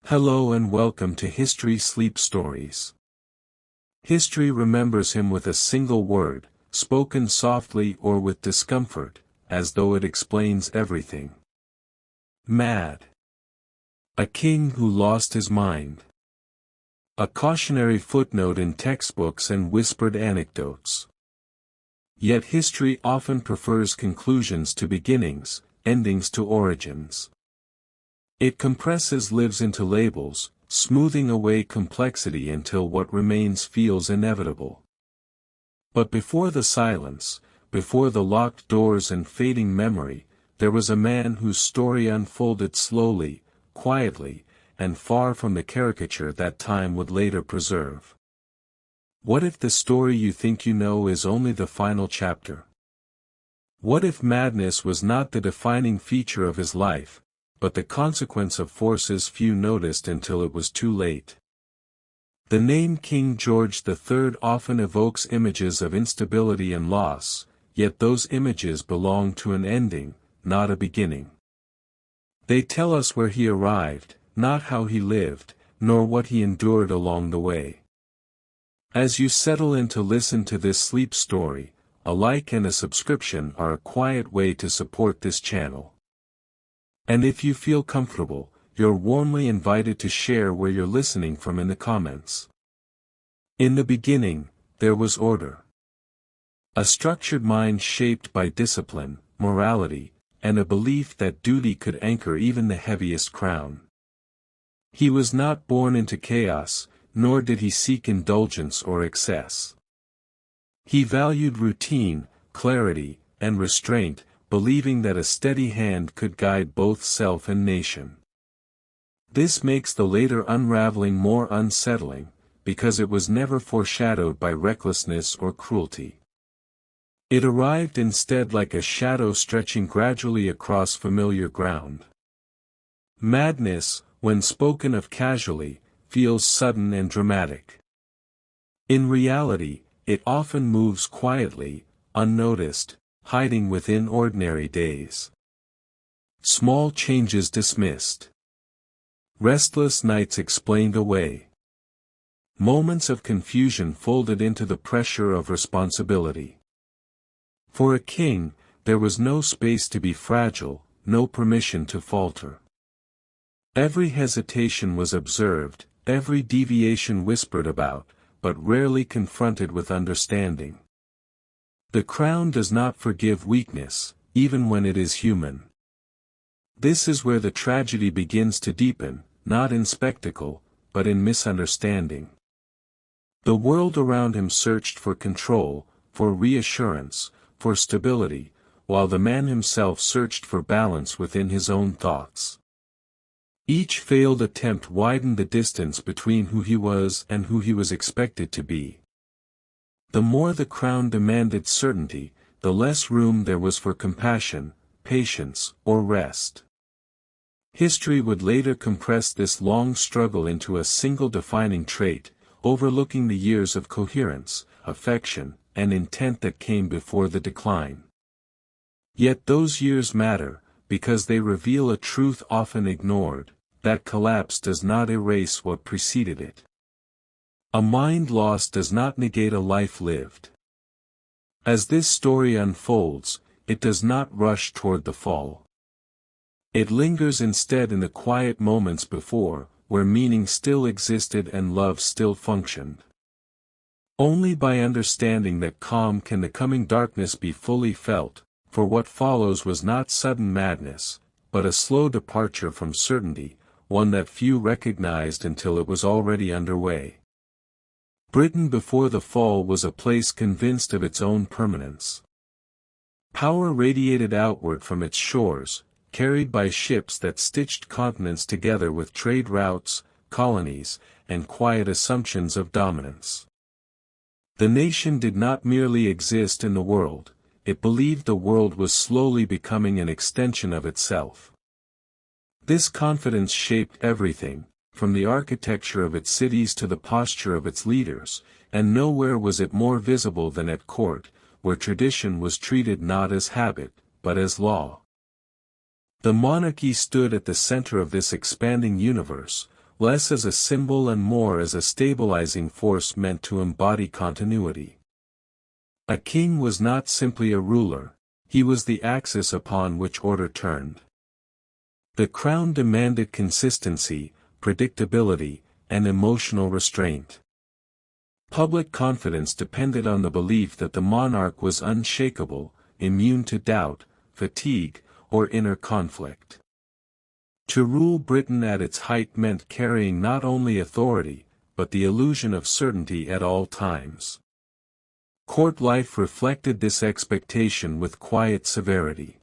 Hello and welcome to History Sleep Stories. History remembers him with a single word, spoken softly or with discomfort, as though it explains everything. Mad. A king who lost his mind. A cautionary footnote in textbooks and whispered anecdotes. Yet history often prefers conclusions to beginnings, endings to origins. It compresses lives into labels, smoothing away complexity until what remains feels inevitable. But before the silence, before the locked doors and fading memory, there was a man whose story unfolded slowly, quietly, and far from the caricature that time would later preserve. What if the story you think you know is only the final chapter? What if madness was not the defining feature of his life, but the consequence of forces few noticed until it was too late? The name King George III often evokes images of instability and loss, yet those images belong to an ending, not a beginning. They tell us where he arrived, not how he lived, nor what he endured along the way. As you settle in to listen to this sleep story, a like and a subscription are a quiet way to support this channel. And if you feel comfortable, you're warmly invited to share where you're listening from in the comments. In the beginning, there was order. A structured mind shaped by discipline, morality, and a belief that duty could anchor even the heaviest crown. He was not born into chaos, nor did he seek indulgence or excess. He valued routine, clarity, and restraint, believing that a steady hand could guide both self and nation. This makes the later unraveling more unsettling, because it was never foreshadowed by recklessness or cruelty. It arrived instead like a shadow stretching gradually across familiar ground. Madness, when spoken of casually, feels sudden and dramatic. In reality, it often moves quietly, unnoticed, hiding within ordinary days. Small changes dismissed. Restless nights explained away. Moments of confusion folded into the pressure of responsibility. For a king, there was no space to be fragile, no permission to falter. Every hesitation was observed, every deviation whispered about, but rarely confronted with understanding. The crown does not forgive weakness, even when it is human. This is where the tragedy begins to deepen, not in spectacle, but in misunderstanding. The world around him searched for control, for reassurance, for stability, while the man himself searched for balance within his own thoughts. Each failed attempt widened the distance between who he was and who he was expected to be. The more the crown demanded certainty, the less room there was for compassion, patience, or rest. History would later compress this long struggle into a single defining trait, overlooking the years of coherence, affection, and intent that came before the decline. Yet those years matter, because they reveal a truth often ignored, that collapse does not erase what preceded it. A mind lost does not negate a life lived. As this story unfolds, it does not rush toward the fall. It lingers instead in the quiet moments before, where meaning still existed and love still functioned. Only by understanding that calm can the coming darkness be fully felt, for what follows was not sudden madness, but a slow departure from certainty, one that few recognized until it was already underway. Britain before the fall was a place convinced of its own permanence. Power radiated outward from its shores, carried by ships that stitched continents together with trade routes, colonies, and quiet assumptions of dominance. The nation did not merely exist in the world, it believed the world was slowly becoming an extension of itself. This confidence shaped everything, from the architecture of its cities to the posture of its leaders, and nowhere was it more visible than at court, where tradition was treated not as habit, but as law. The monarchy stood at the center of this expanding universe, less as a symbol and more as a stabilizing force meant to embody continuity. A king was not simply a ruler, he was the axis upon which order turned. The crown demanded consistency, predictability, and emotional restraint. Public confidence depended on the belief that the monarch was unshakable, immune to doubt, fatigue, or inner conflict. To rule Britain at its height meant carrying not only authority, but the illusion of certainty at all times. Court life reflected this expectation with quiet severity.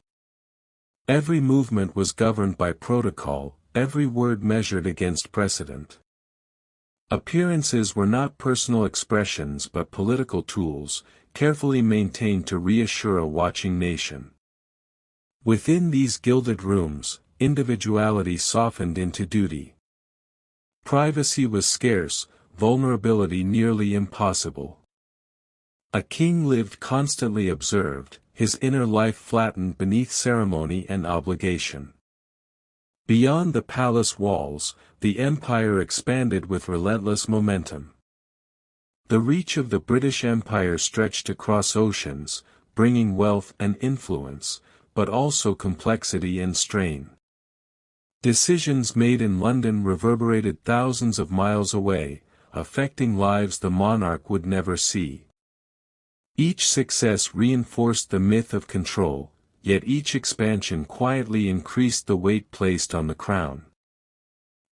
Every movement was governed by protocol, every word measured against precedent. Appearances were not personal expressions but political tools, carefully maintained to reassure a watching nation. Within these gilded rooms, individuality softened into duty. Privacy was scarce, vulnerability nearly impossible. A king lived constantly observed, his inner life flattened beneath ceremony and obligation. Beyond the palace walls, the empire expanded with relentless momentum. The reach of the British Empire stretched across oceans, bringing wealth and influence, but also complexity and strain. Decisions made in London reverberated thousands of miles away, affecting lives the monarch would never see. Each success reinforced the myth of control, yet each expansion quietly increased the weight placed on the crown.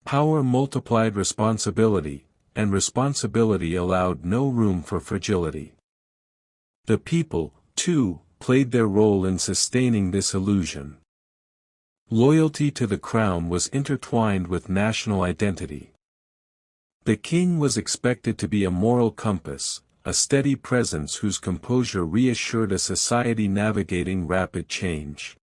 Power multiplied responsibility, and responsibility allowed no room for fragility. The people, too, played their role in sustaining this illusion. Loyalty to the crown was intertwined with national identity. The king was expected to be a moral compass, a steady presence whose composure reassured a society navigating rapid change.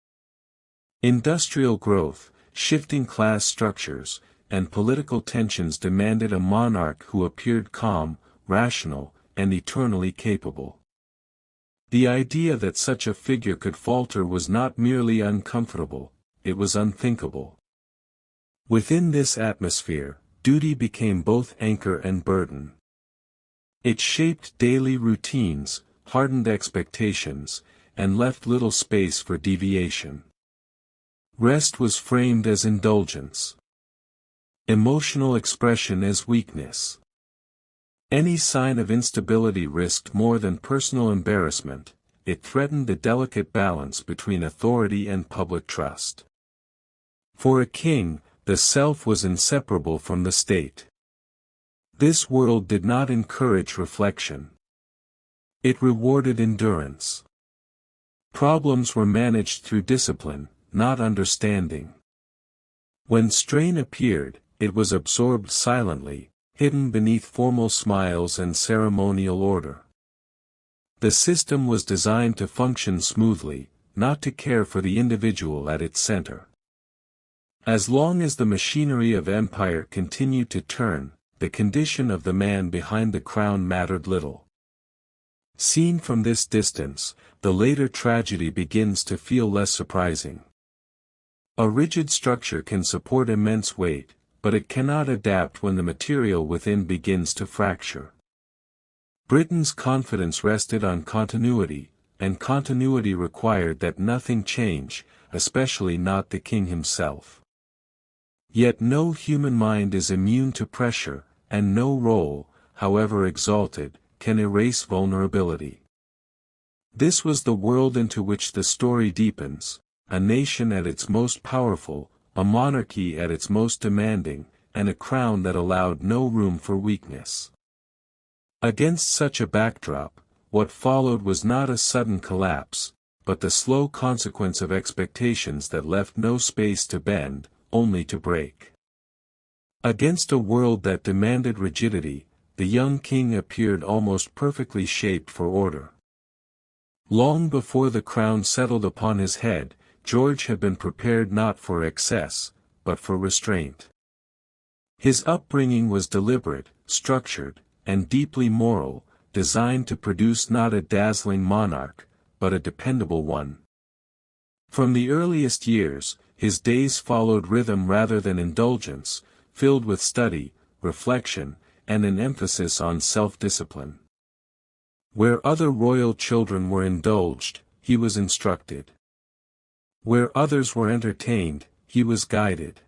Industrial growth, shifting class structures, and political tensions demanded a monarch who appeared calm, rational, and eternally capable. The idea that such a figure could falter was not merely uncomfortable, it was unthinkable. Within this atmosphere, duty became both anchor and burden. It shaped daily routines, hardened expectations, and left little space for deviation. Rest was framed as indulgence. Emotional expression as weakness. Any sign of instability risked more than personal embarrassment, it threatened the delicate balance between authority and public trust. For a king, the self was inseparable from the state. This world did not encourage reflection. It rewarded endurance. Problems were managed through discipline, not understanding. When strain appeared, it was absorbed silently, hidden beneath formal smiles and ceremonial order. The system was designed to function smoothly, not to care for the individual at its center. As long as the machinery of empire continued to turn, the condition of the man behind the crown mattered little. Seen from this distance, the later tragedy begins to feel less surprising. A rigid structure can support immense weight, but it cannot adapt when the material within begins to fracture. Britain's confidence rested on continuity, and continuity required that nothing change, especially not the king himself. Yet no human mind is immune to pressure, and no role, however exalted, can erase vulnerability. This was the world into which the story deepens, a nation at its most powerful, a monarchy at its most demanding, and a crown that allowed no room for weakness. Against such a backdrop, what followed was not a sudden collapse, but the slow consequence of expectations that left no space to bend, only to break. Against a world that demanded rigidity, the young king appeared almost perfectly shaped for order. Long before the crown settled upon his head, George had been prepared not for excess, but for restraint. His upbringing was deliberate, structured, and deeply moral, designed to produce not a dazzling monarch, but a dependable one. From the earliest years, his days followed rhythm rather than indulgence, filled with study, reflection, and an emphasis on self-discipline. Where other royal children were indulged, he was instructed. Where others were entertained, he was guided.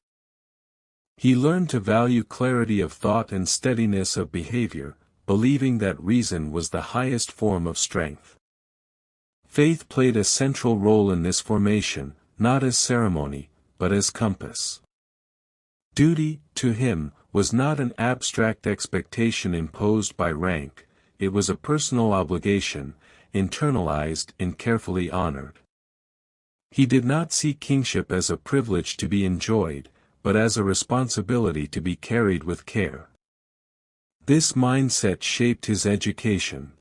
He learned to value clarity of thought and steadiness of behavior, believing that reason was the highest form of strength. Faith played a central role in this formation, not as ceremony, but as compass. Duty, to him, was not an abstract expectation imposed by rank, it was a personal obligation, internalized and carefully honored. He did not see kingship as a privilege to be enjoyed, but as a responsibility to be carried with care. This mindset shaped his education.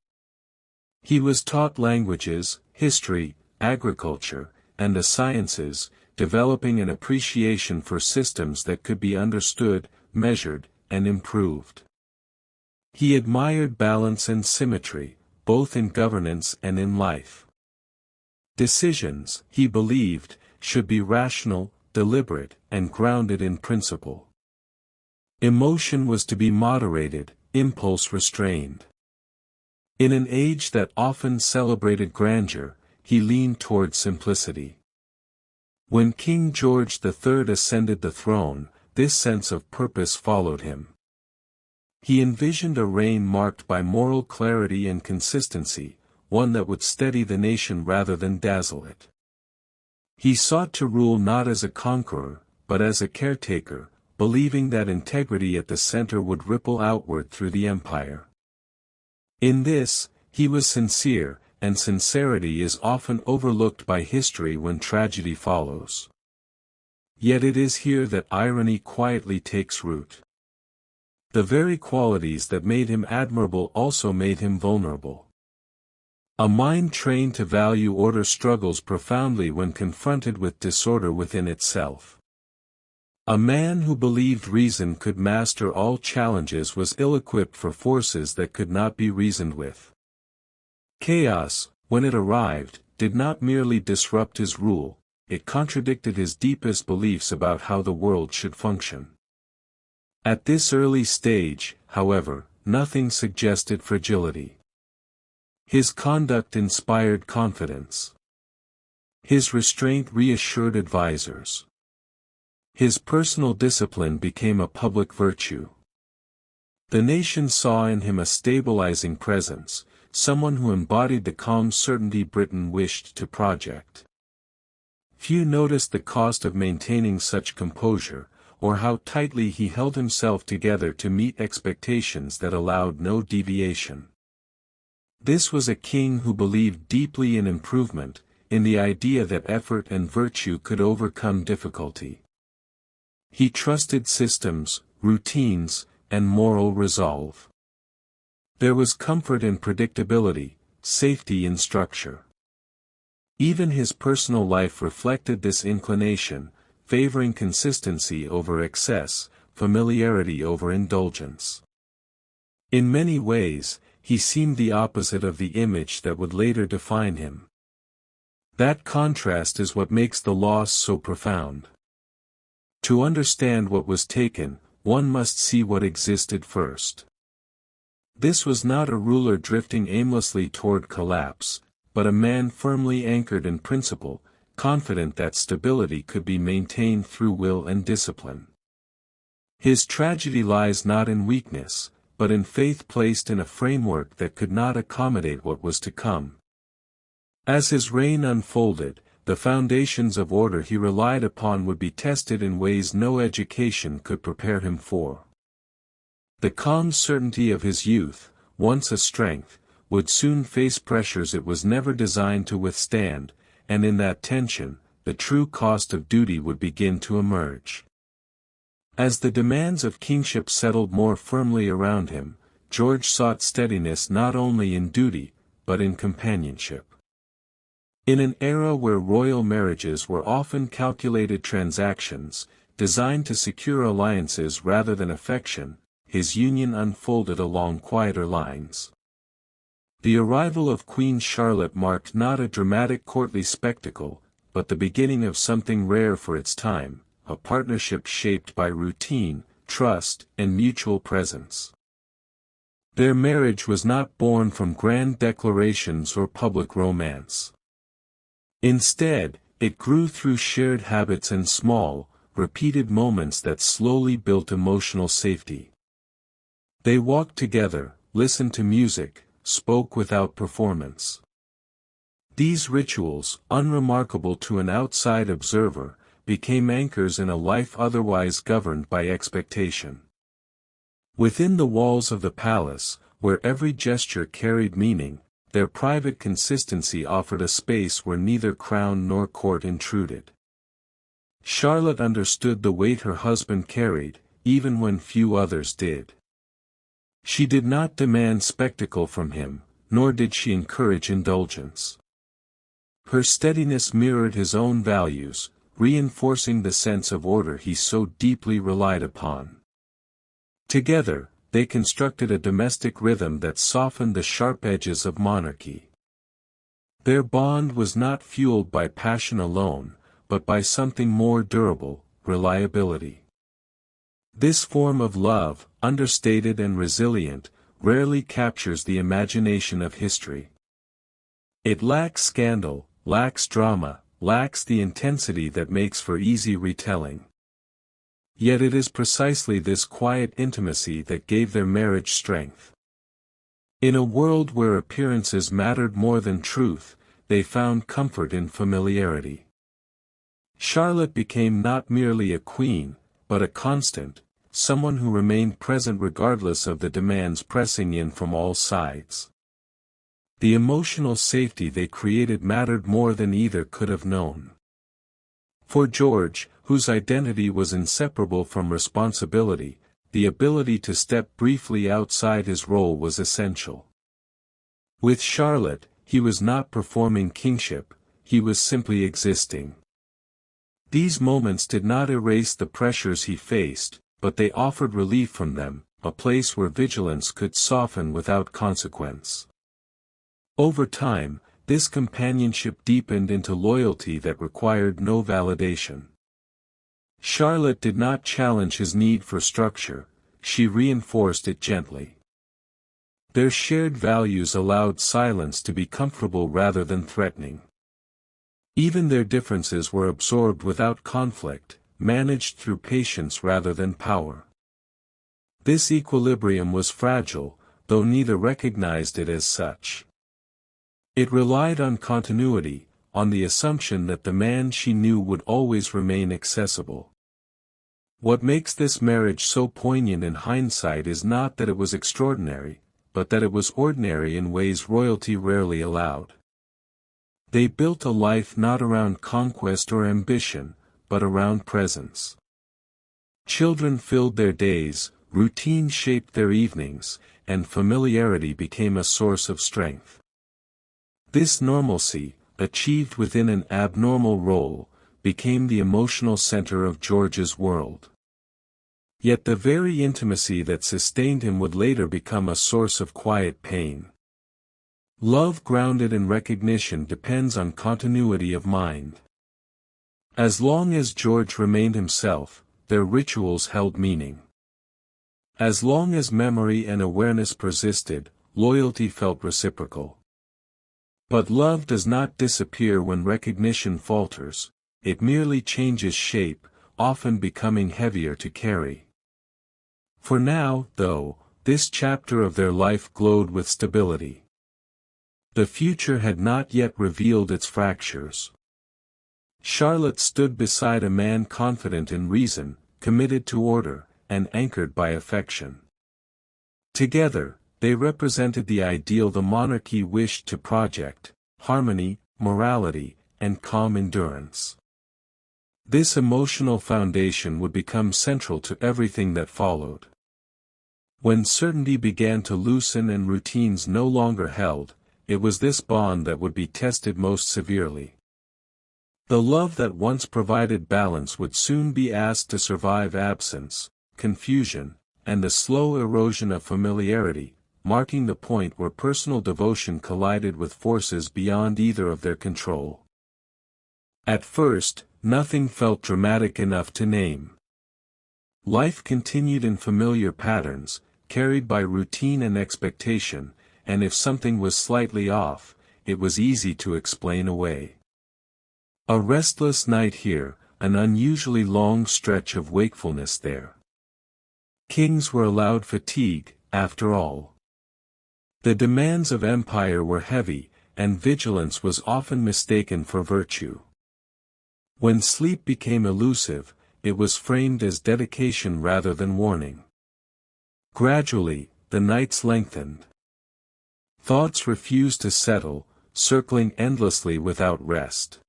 He was taught languages, history, agriculture, and the sciences, developing an appreciation for systems that could be understood, measured, and improved. He admired balance and symmetry, both in governance and in life. Decisions, he believed, should be rational, deliberate, and grounded in principle. Emotion was to be moderated, impulse restrained. In an age that often celebrated grandeur, he leaned toward simplicity. When King George III ascended the throne, this sense of purpose followed him. He envisioned a reign marked by moral clarity and consistency, one that would steady the nation rather than dazzle it. He sought to rule not as a conqueror, but as a caretaker, believing that integrity at the center would ripple outward through the empire. In this, he was sincere, and sincerity is often overlooked by history when tragedy follows. Yet it is here that irony quietly takes root. The very qualities that made him admirable also made him vulnerable. A mind trained to value order struggles profoundly when confronted with disorder within itself. A man who believed reason could master all challenges was ill-equipped for forces that could not be reasoned with. Chaos, when it arrived, did not merely disrupt his rule, it contradicted his deepest beliefs about how the world should function. At this early stage, however, nothing suggested fragility. His conduct inspired confidence. His restraint reassured advisors. His personal discipline became a public virtue. The nation saw in him a stabilizing presence, someone who embodied the calm certainty Britain wished to project. Few noticed the cost of maintaining such composure, or how tightly he held himself together to meet expectations that allowed no deviation. This was a king who believed deeply in improvement, in the idea that effort and virtue could overcome difficulty. He trusted systems, routines, and moral resolve. There was comfort in predictability, safety in structure. Even his personal life reflected this inclination, favoring consistency over excess, familiarity over indulgence. In many ways, he seemed the opposite of the image that would later define him. That contrast is what makes the loss so profound. To understand what was taken, one must see what existed first. This was not a ruler drifting aimlessly toward collapse, but a man firmly anchored in principle, confident that stability could be maintained through will and discipline. His tragedy lies not in weakness, but in faith placed in a framework that could not accommodate what was to come. As his reign unfolded, the foundations of order he relied upon would be tested in ways no education could prepare him for. The calm certainty of his youth, once a strength, would soon face pressures it was never designed to withstand, and in that tension, the true cost of duty would begin to emerge. As the demands of kingship settled more firmly around him, George sought steadiness not only in duty, but in companionship. In an era where royal marriages were often calculated transactions, designed to secure alliances rather than affection, his union unfolded along quieter lines. The arrival of Queen Charlotte marked not a dramatic courtly spectacle, but the beginning of something rare for its time, a partnership shaped by routine, trust, and mutual presence. Their marriage was not born from grand declarations or public romance. Instead, it grew through shared habits and small, repeated moments that slowly built emotional safety. They walked together, listened to music, spoke without performance. These rituals, unremarkable to an outside observer, became anchors in a life otherwise governed by expectation. Within the walls of the palace, where every gesture carried meaning, their private consistency offered a space where neither crown nor court intruded. Charlotte understood the weight her husband carried, even when few others did. She did not demand spectacle from him, nor did she encourage indulgence. Her steadiness mirrored his own values, reinforcing the sense of order he so deeply relied upon. Together, they constructed a domestic rhythm that softened the sharp edges of monarchy. Their bond was not fueled by passion alone, but by something more durable, reliability. This form of love, understated and resilient, rarely captures the imagination of history. It lacks scandal, lacks drama, lacks the intensity that makes for easy retelling. Yet it is precisely this quiet intimacy that gave their marriage strength. In a world where appearances mattered more than truth, they found comfort in familiarity. Charlotte became not merely a queen, but a constant, someone who remained present regardless of the demands pressing in from all sides. The emotional safety they created mattered more than either could have known. For George, whose identity was inseparable from responsibility, the ability to step briefly outside his role was essential. With Charlotte, he was not performing kingship, he was simply existing. These moments did not erase the pressures he faced, but they offered relief from them, a place where vigilance could soften without consequence. Over time, this companionship deepened into loyalty that required no validation. Charlotte did not challenge his need for structure, she reinforced it gently. Their shared values allowed silence to be comfortable rather than threatening. Even their differences were absorbed without conflict, managed through patience rather than power. This equilibrium was fragile, though neither recognized it as such. It relied on continuity, on the assumption that the man she knew would always remain accessible. What makes this marriage so poignant in hindsight is not that it was extraordinary, but that it was ordinary in ways royalty rarely allowed. They built a life not around conquest or ambition, but around presence. Children filled their days, routine shaped their evenings, and familiarity became a source of strength. This normalcy, achieved within an abnormal role, became the emotional center of George's world. Yet the very intimacy that sustained him would later become a source of quiet pain. Love grounded in recognition depends on continuity of mind. As long as George remained himself, their rituals held meaning. As long as memory and awareness persisted, loyalty felt reciprocal. But love does not disappear when recognition falters, it merely changes shape, often becoming heavier to carry. For now, though, this chapter of their life glowed with stability. The future had not yet revealed its fractures. Charlotte stood beside a man confident in reason, committed to order, and anchored by affection. Together, they represented the ideal the monarchy wished to project: harmony, morality, and calm endurance. This emotional foundation would become central to everything that followed. When certainty began to loosen and routines no longer held, it was this bond that would be tested most severely. The love that once provided balance would soon be asked to survive absence, confusion, and the slow erosion of familiarity, marking the point where personal devotion collided with forces beyond either of their control. At first, nothing felt dramatic enough to name. Life continued in familiar patterns, carried by routine and expectation, and if something was slightly off, it was easy to explain away. A restless night here, an unusually long stretch of wakefulness there. Kings were allowed fatigue, after all. The demands of empire were heavy, and vigilance was often mistaken for virtue. When sleep became elusive, it was framed as dedication rather than warning. Gradually, the nights lengthened. Thoughts refused to settle, circling endlessly without rest.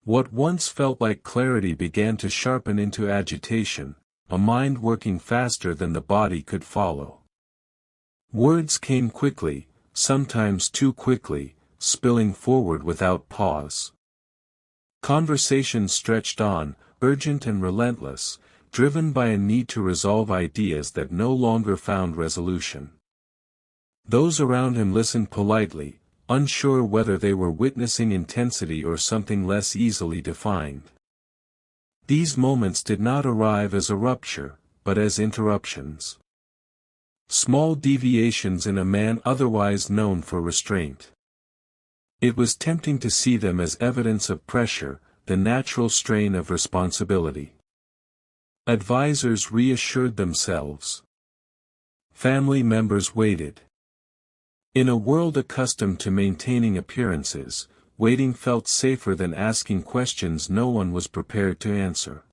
What once felt like clarity began to sharpen into agitation, a mind working faster than the body could follow. Words came quickly, sometimes too quickly, spilling forward without pause. Conversation stretched on, urgent and relentless, driven by a need to resolve ideas that no longer found resolution. Those around him listened politely, unsure whether they were witnessing intensity or something less easily defined. These moments did not arrive as a rupture, but as interruptions. Small deviations in a man otherwise known for restraint. It was tempting to see them as evidence of pressure, the natural strain of responsibility. Advisors reassured themselves. Family members waited. In a world accustomed to maintaining appearances, waiting felt safer than asking questions no one was prepared to answer.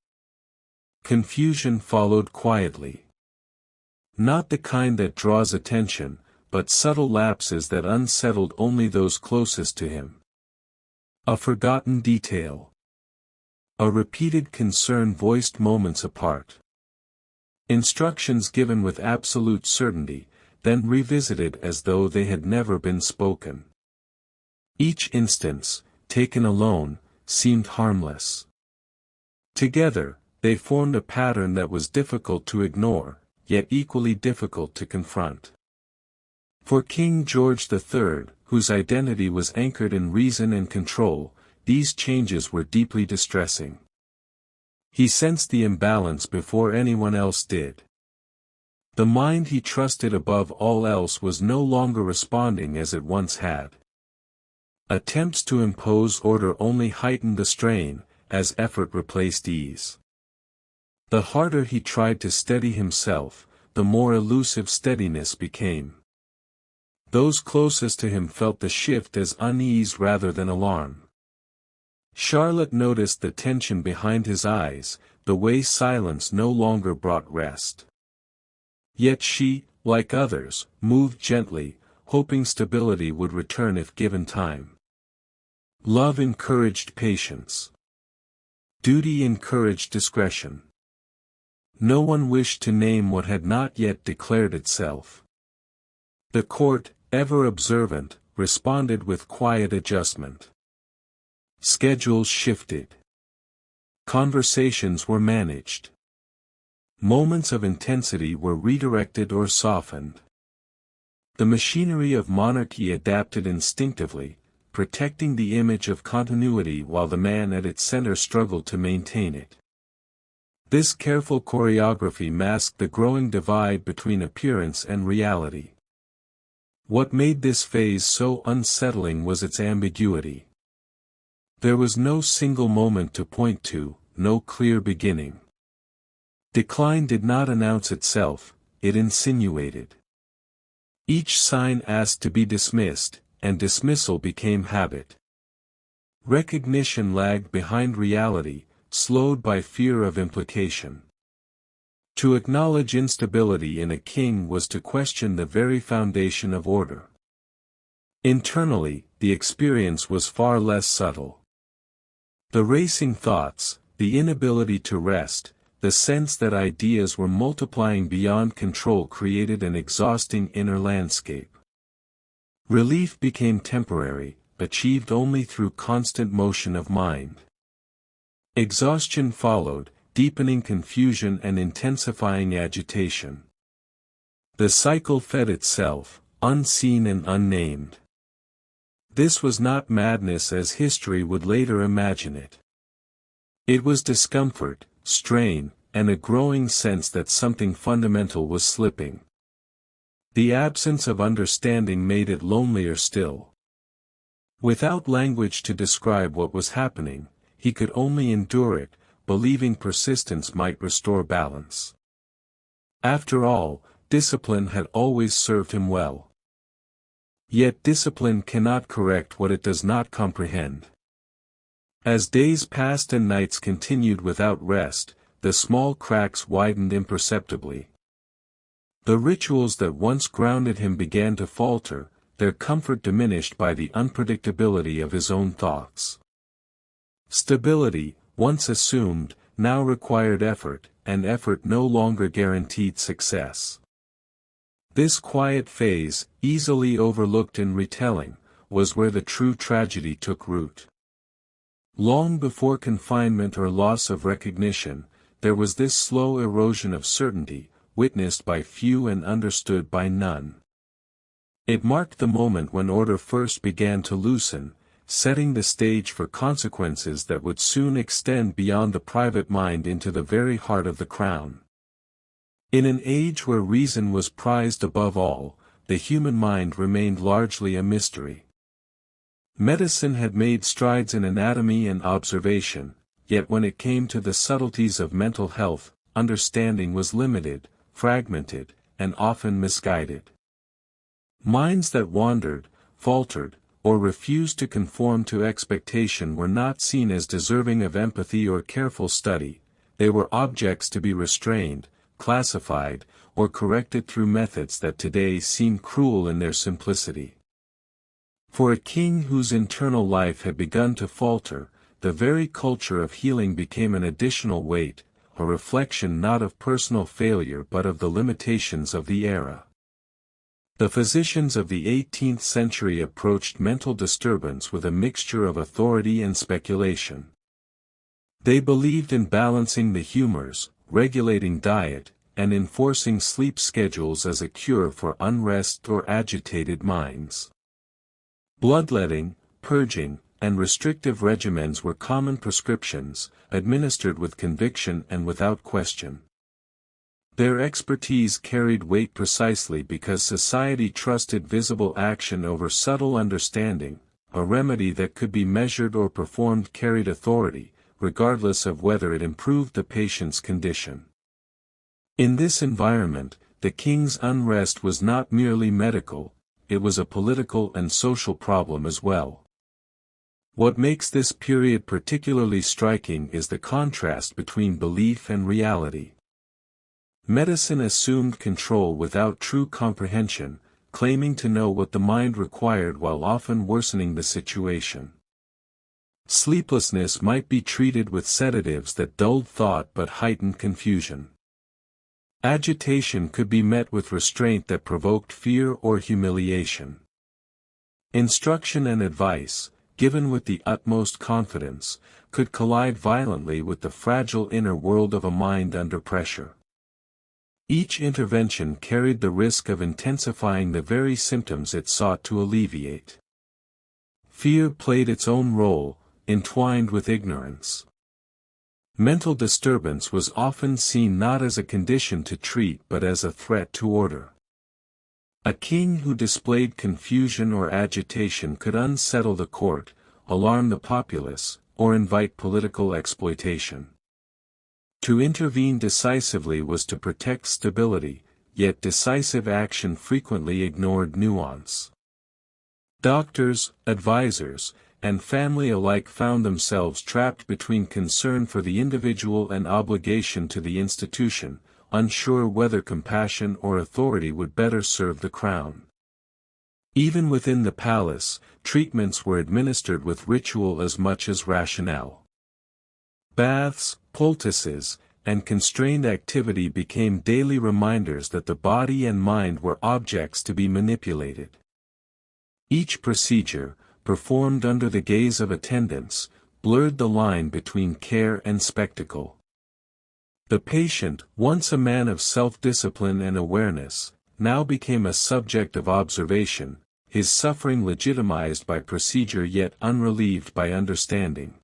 Confusion followed quietly. Not the kind that draws attention, but subtle lapses that unsettled only those closest to him. A forgotten detail. A repeated concern voiced moments apart. Instructions given with absolute certainty, then revisited as though they had never been spoken. Each instance, taken alone, seemed harmless. Together, they formed a pattern that was difficult to ignore, yet equally difficult to confront. For King George III, whose identity was anchored in reason and control, these changes were deeply distressing. He sensed the imbalance before anyone else did. The mind he trusted above all else was no longer responding as it once had. Attempts to impose order only heightened the strain, as effort replaced ease. The harder he tried to steady himself, the more elusive steadiness became. Those closest to him felt the shift as unease rather than alarm. Charlotte noticed the tension behind his eyes, the way silence no longer brought rest. Yet she, like others, moved gently, hoping stability would return if given time. Love encouraged patience. Duty encouraged discretion. No one wished to name what had not yet declared itself. The court, ever observant, responded with quiet adjustment. Schedules shifted. Conversations were managed. Moments of intensity were redirected or softened. The machinery of monarchy adapted instinctively, protecting the image of continuity while the man at its center struggled to maintain it. This careful choreography masked the growing divide between appearance and reality. What made this phase so unsettling was its ambiguity. There was no single moment to point to, no clear beginning. Decline did not announce itself, it insinuated. Each sign asked to be dismissed, and dismissal became habit. Recognition lagged behind reality, slowed by fear of implication. To acknowledge instability in a king was to question the very foundation of order. Internally, the experience was far less subtle. The racing thoughts, the inability to rest, the sense that ideas were multiplying beyond control created an exhausting inner landscape. Relief became temporary, achieved only through constant motion of mind. Exhaustion followed, deepening confusion and intensifying agitation. The cycle fed itself, unseen and unnamed. This was not madness as history would later imagine it. It was discomfort, strain, and a growing sense that something fundamental was slipping. The absence of understanding made it lonelier still. Without language to describe what was happening, he could only endure it, believing persistence might restore balance. After all, discipline had always served him well. Yet discipline cannot correct what it does not comprehend. As days passed and nights continued without rest, the small cracks widened imperceptibly. The rituals that once grounded him began to falter, their comfort diminished by the unpredictability of his own thoughts. Stability, once assumed, now required effort, and effort no longer guaranteed success. This quiet phase, easily overlooked in retelling, was where the true tragedy took root. Long before confinement or loss of recognition, there was this slow erosion of certainty, witnessed by few and understood by none. It marked the moment when order first began to loosen, setting the stage for consequences that would soon extend beyond the private mind into the very heart of the crown. In an age where reason was prized above all, the human mind remained largely a mystery. Medicine had made strides in anatomy and observation, yet when it came to the subtleties of mental health, understanding was limited, fragmented, and often misguided. Minds that wandered, faltered, or refused to conform to expectation were not seen as deserving of empathy or careful study, they were objects to be restrained, classified, or corrected through methods that today seem cruel in their simplicity. For a king whose internal life had begun to falter, the very culture of healing became an additional weight, a reflection not of personal failure but of the limitations of the era. The physicians of the 18th century approached mental disturbance with a mixture of authority and speculation. They believed in balancing the humors, regulating diet, and enforcing sleep schedules as a cure for unrest or agitated minds. Bloodletting, purging, and restrictive regimens were common prescriptions, administered with conviction and without question. Their expertise carried weight precisely because society trusted visible action over subtle understanding. A remedy that could be measured or performed carried authority, regardless of whether it improved the patient's condition. In this environment, the king's unrest was not merely medical, it was a political and social problem as well. What makes this period particularly striking is the contrast between belief and reality. Medicine assumed control without true comprehension, claiming to know what the mind required while often worsening the situation. Sleeplessness might be treated with sedatives that dulled thought but heightened confusion. Agitation could be met with restraint that provoked fear or humiliation. Instruction and advice, given with the utmost confidence, could collide violently with the fragile inner world of a mind under pressure. Each intervention carried the risk of intensifying the very symptoms it sought to alleviate. Fear played its own role, entwined with ignorance. Mental disturbance was often seen not as a condition to treat but as a threat to order. A king who displayed confusion or agitation could unsettle the court, alarm the populace, or invite political exploitation. To intervene decisively was to protect stability, yet decisive action frequently ignored nuance. Doctors, advisors, and family alike found themselves trapped between concern for the individual and obligation to the institution, unsure whether compassion or authority would better serve the crown. Even within the palace, treatments were administered with ritual as much as rationale. Baths, poultices, and constrained activity became daily reminders that the body and mind were objects to be manipulated. Each procedure, performed under the gaze of attendants, blurred the line between care and spectacle. The patient, once a man of self-discipline and awareness, now became a subject of observation, his suffering legitimized by procedure yet unrelieved by understanding.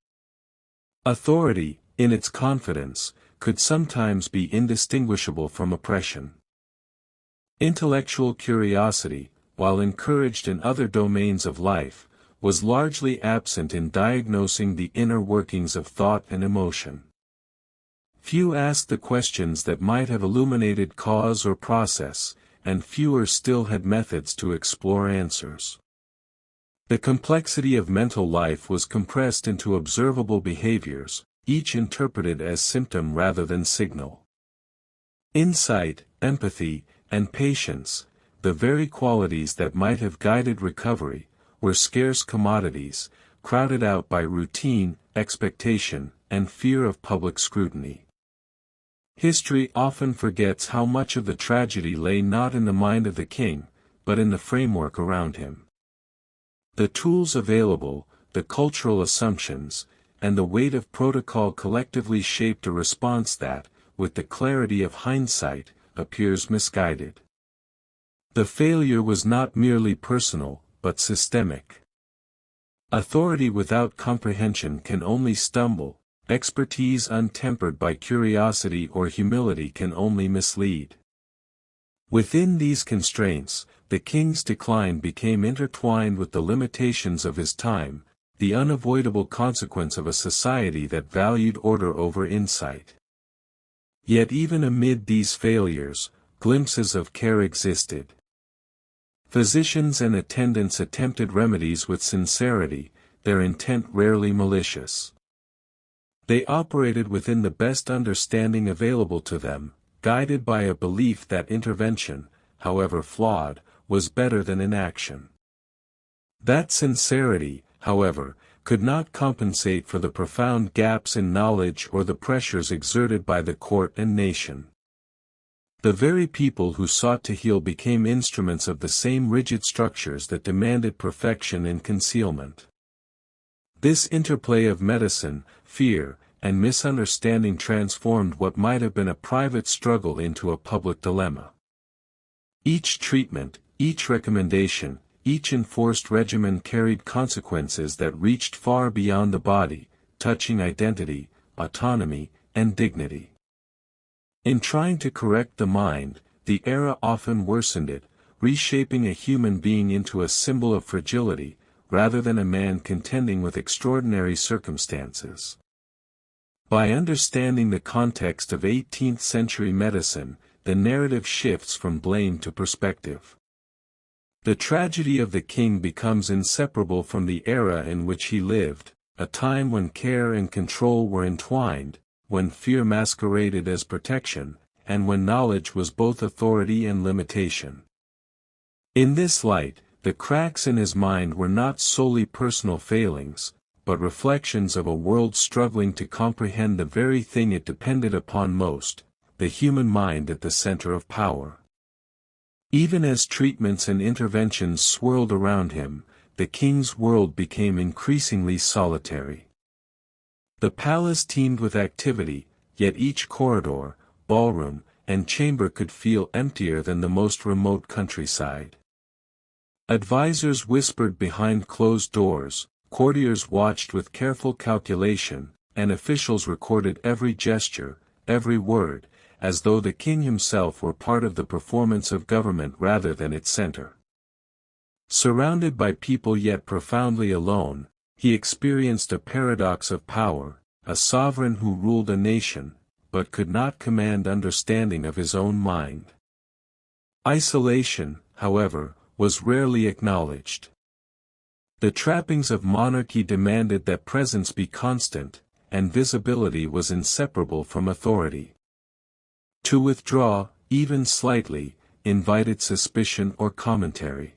Authority, in its confidence, could sometimes be indistinguishable from oppression. Intellectual curiosity, while encouraged in other domains of life, was largely absent in diagnosing the inner workings of thought and emotion. Few asked the questions that might have illuminated cause or process, and fewer still had methods to explore answers. The complexity of mental life was compressed into observable behaviors, each interpreted as symptom rather than signal. Insight, empathy, and patience, the very qualities that might have guided recovery, were scarce commodities, crowded out by routine, expectation, and fear of public scrutiny. History often forgets how much of the tragedy lay not in the mind of the king, but in the framework around him. The tools available, the cultural assumptions, and the weight of protocol collectively shaped a response that, with the clarity of hindsight, appears misguided. The failure was not merely personal, but systemic. Authority without comprehension can only stumble, expertise untempered by curiosity or humility can only mislead. Within these constraints, the king's decline became intertwined with the limitations of his time, the unavoidable consequence of a society that valued order over insight. Yet even amid these failures, glimpses of care existed. Physicians and attendants attempted remedies with sincerity, their intent rarely malicious. They operated within the best understanding available to them, guided by a belief that intervention, however flawed, was better than inaction. That sincerity, however, could not compensate for the profound gaps in knowledge or the pressures exerted by the court and nation. The very people who sought to heal became instruments of the same rigid structures that demanded perfection and concealment. This interplay of medicine, fear, and misunderstanding transformed what might have been a private struggle into a public dilemma. Each treatment, each recommendation, each enforced regimen carried consequences that reached far beyond the body, touching identity, autonomy, and dignity. In trying to correct the mind, the era often worsened it, reshaping a human being into a symbol of fragility, rather than a man contending with extraordinary circumstances. By understanding the context of 18th-century medicine, the narrative shifts from blame to perspective. The tragedy of the king becomes inseparable from the era in which he lived, a time when care and control were entwined, when fear masqueraded as protection, and when knowledge was both authority and limitation. In this light, the cracks in his mind were not solely personal failings, but reflections of a world struggling to comprehend the very thing it depended upon most, the human mind at the center of power. Even as treatments and interventions swirled around him, the king's world became increasingly solitary. The palace teemed with activity, yet each corridor, ballroom, and chamber could feel emptier than the most remote countryside. Advisors whispered behind closed doors, courtiers watched with careful calculation, and officials recorded every gesture, every word, as though the king himself were part of the performance of government rather than its center. Surrounded by people yet profoundly alone, he experienced a paradox of power, a sovereign who ruled a nation, but could not command understanding of his own mind. Isolation, however, was rarely acknowledged. The trappings of monarchy demanded that presence be constant, and visibility was inseparable from authority. To withdraw, even slightly, invited suspicion or commentary.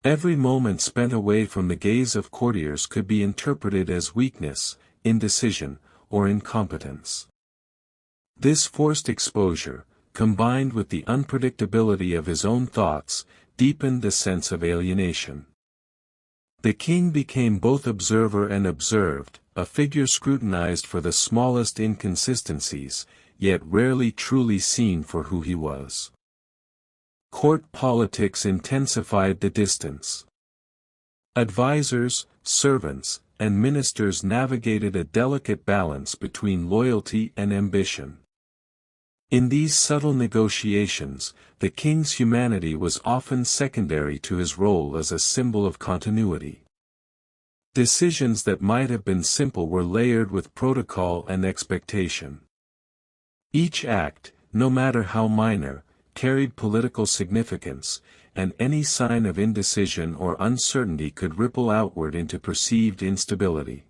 Every moment spent away from the gaze of courtiers could be interpreted as weakness, indecision, or incompetence. This forced exposure, combined with the unpredictability of his own thoughts, deepened the sense of alienation. The king became both observer and observed, a figure scrutinized for the smallest inconsistencies, yet rarely truly seen for who he was. Court politics intensified the distance. Advisors, servants, and ministers navigated a delicate balance between loyalty and ambition. In these subtle negotiations, the king's humanity was often secondary to his role as a symbol of continuity. Decisions that might have been simple were layered with protocol and expectation. Each act, no matter how minor, carried political significance, and any sign of indecision or uncertainty could ripple outward into perceived instability.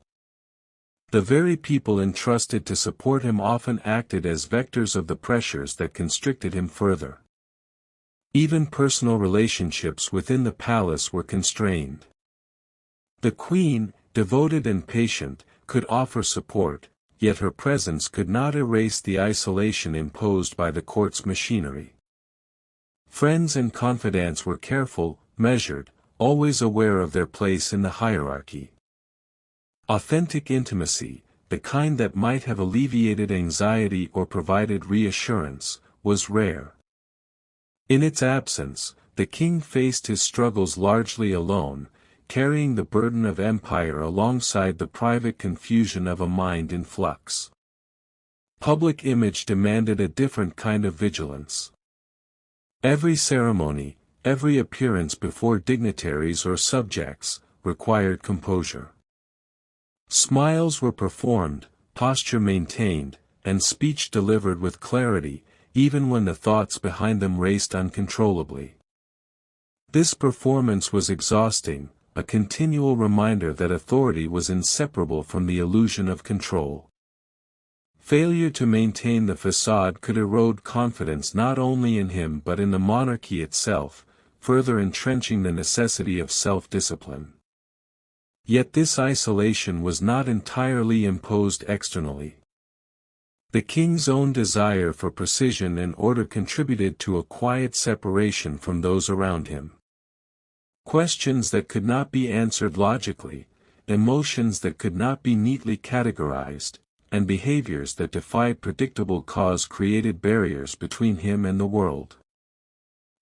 The very people entrusted to support him often acted as vectors of the pressures that constricted him further. Even personal relationships within the palace were constrained. The queen, devoted and patient, could offer support, yet her presence could not erase the isolation imposed by the court's machinery. Friends and confidants were careful, measured, always aware of their place in the hierarchy. Authentic intimacy, the kind that might have alleviated anxiety or provided reassurance, was rare. In its absence, the king faced his struggles largely alone, carrying the burden of empire alongside the private confusion of a mind in flux. Public image demanded a different kind of vigilance. Every ceremony, every appearance before dignitaries or subjects, required composure. Smiles were performed, posture maintained, and speech delivered with clarity, even when the thoughts behind them raced uncontrollably. This performance was exhausting, a continual reminder that authority was inseparable from the illusion of control. Failure to maintain the facade could erode confidence not only in him but in the monarchy itself, further entrenching the necessity of self-discipline. Yet this isolation was not entirely imposed externally. The king's own desire for precision and order contributed to a quiet separation from those around him. Questions that could not be answered logically, emotions that could not be neatly categorized, and behaviors that defied predictable cause created barriers between him and the world.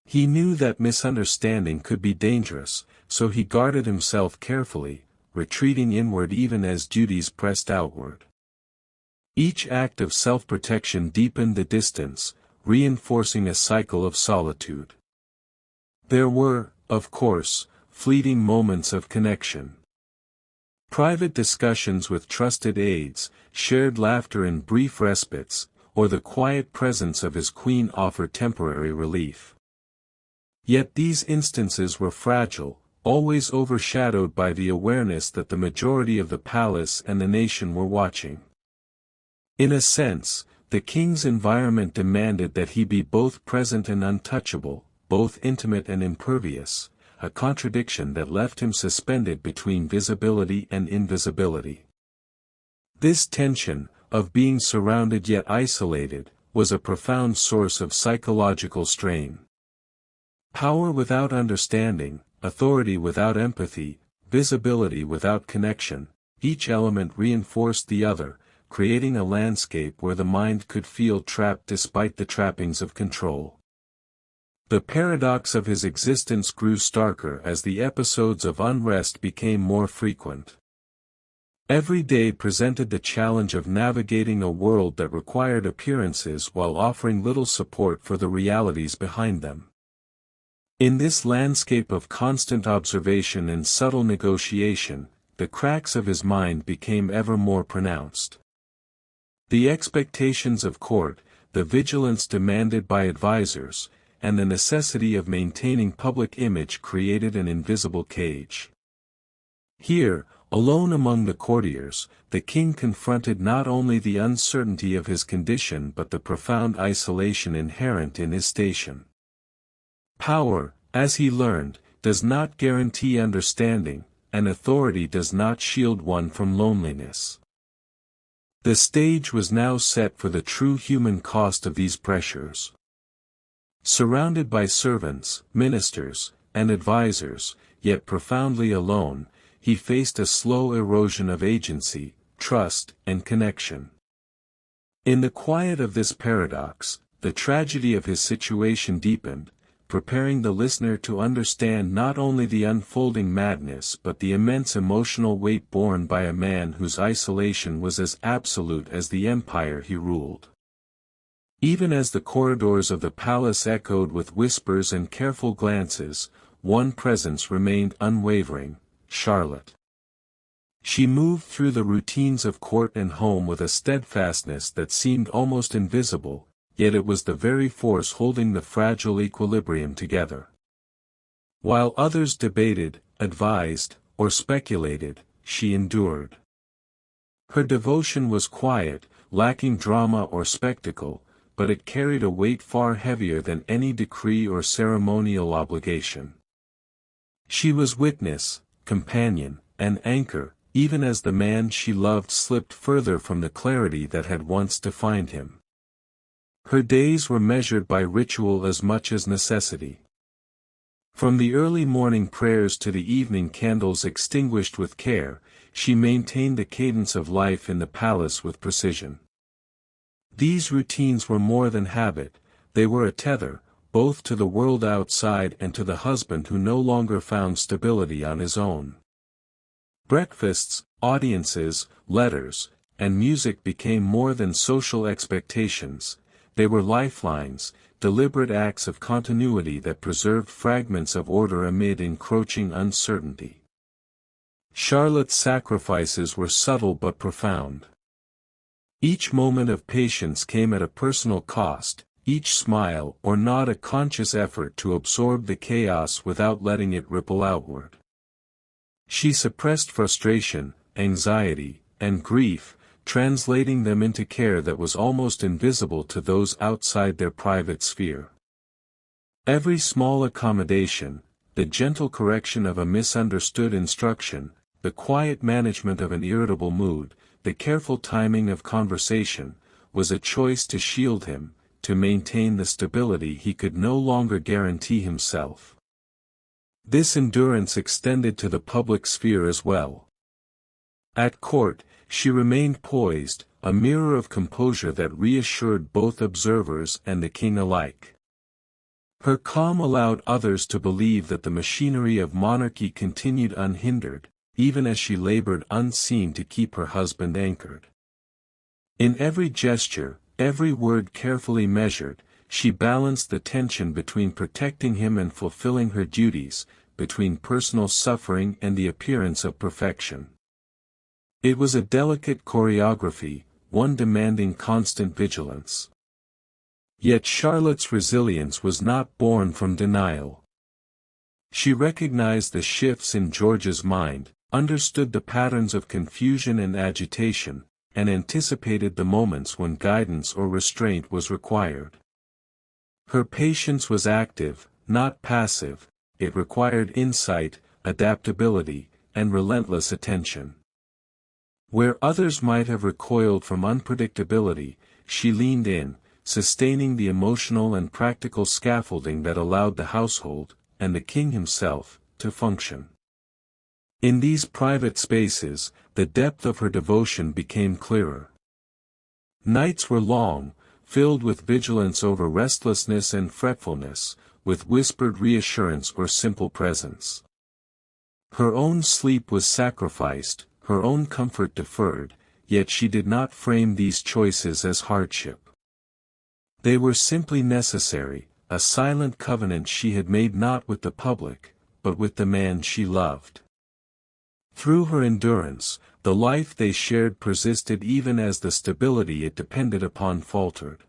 He knew that misunderstanding could be dangerous, so he guarded himself carefully, retreating inward even as duties pressed outward. Each act of self-protection deepened the distance, reinforcing a cycle of solitude. There were, of course, fleeting moments of connection. Private discussions with trusted aides, shared laughter in brief respites, or the quiet presence of his queen offered temporary relief. Yet these instances were fragile, always overshadowed by the awareness that the majority of the palace and the nation were watching. In a sense, the king's environment demanded that he be both present and untouchable, both intimate and impervious, a contradiction that left him suspended between visibility and invisibility. This tension, of being surrounded yet isolated, was a profound source of psychological strain. Power without understanding, authority without empathy, visibility without connection, each element reinforced the other, creating a landscape where the mind could feel trapped despite the trappings of control. The paradox of his existence grew starker as the episodes of unrest became more frequent. Every day presented the challenge of navigating a world that required appearances while offering little support for the realities behind them. In this landscape of constant observation and subtle negotiation, the cracks of his mind became ever more pronounced. The expectations of court, the vigilance demanded by advisors, and the necessity of maintaining public image created an invisible cage. Here, alone among the courtiers, the king confronted not only the uncertainty of his condition but the profound isolation inherent in his station. Power, as he learned, does not guarantee understanding, and authority does not shield one from loneliness. The stage was now set for the true human cost of these pressures. Surrounded by servants, ministers, and advisors, yet profoundly alone, he faced a slow erosion of agency, trust, and connection. In the quiet of this paradox, the tragedy of his situation deepened, preparing the listener to understand not only the unfolding madness but the immense emotional weight borne by a man whose isolation was as absolute as the empire he ruled. Even as the corridors of the palace echoed with whispers and careful glances, one presence remained unwavering: Charlotte. She moved through the routines of court and home with a steadfastness that seemed almost invisible, yet it was the very force holding the fragile equilibrium together. While others debated, advised, or speculated, she endured. Her devotion was quiet, lacking drama or spectacle, but it carried a weight far heavier than any decree or ceremonial obligation. She was witness, companion, and anchor, even as the man she loved slipped further from the clarity that had once defined him. Her days were measured by ritual as much as necessity. From the early morning prayers to the evening candles extinguished with care, she maintained the cadence of life in the palace with precision. These routines were more than habit, they were a tether, both to the world outside and to the husband who no longer found stability on his own. Breakfasts, audiences, letters, and music became more than social expectations. They were lifelines, deliberate acts of continuity that preserved fragments of order amid encroaching uncertainty. Charlotte's sacrifices were subtle but profound. Each moment of patience came at a personal cost, each smile or nod a conscious effort to absorb the chaos without letting it ripple outward. She suppressed frustration, anxiety, and grief, translating them into care that was almost invisible to those outside their private sphere. Every small accommodation, the gentle correction of a misunderstood instruction, the quiet management of an irritable mood, the careful timing of conversation, was a choice to shield him, to maintain the stability he could no longer guarantee himself. This endurance extended to the public sphere as well. At court, she remained poised, a mirror of composure that reassured both observers and the king alike. Her calm allowed others to believe that the machinery of monarchy continued unhindered, even as she labored unseen to keep her husband anchored. In every gesture, every word carefully measured, she balanced the tension between protecting him and fulfilling her duties, between personal suffering and the appearance of perfection. It was a delicate choreography, one demanding constant vigilance. Yet Charlotte's resilience was not born from denial. She recognized the shifts in George's mind, understood the patterns of confusion and agitation, and anticipated the moments when guidance or restraint was required. Her patience was active, not passive. It required insight, adaptability, and relentless attention. Where others might have recoiled from unpredictability, she leaned in, sustaining the emotional and practical scaffolding that allowed the household, and the king himself, to function. In these private spaces, the depth of her devotion became clearer. Nights were long, filled with vigilance over restlessness and fretfulness, with whispered reassurance or simple presence. Her own sleep was sacrificed, her own comfort deferred, yet she did not frame these choices as hardship. They were simply necessary, a silent covenant she had made not with the public, but with the man she loved. Through her endurance, the life they shared persisted even as the stability it depended upon faltered.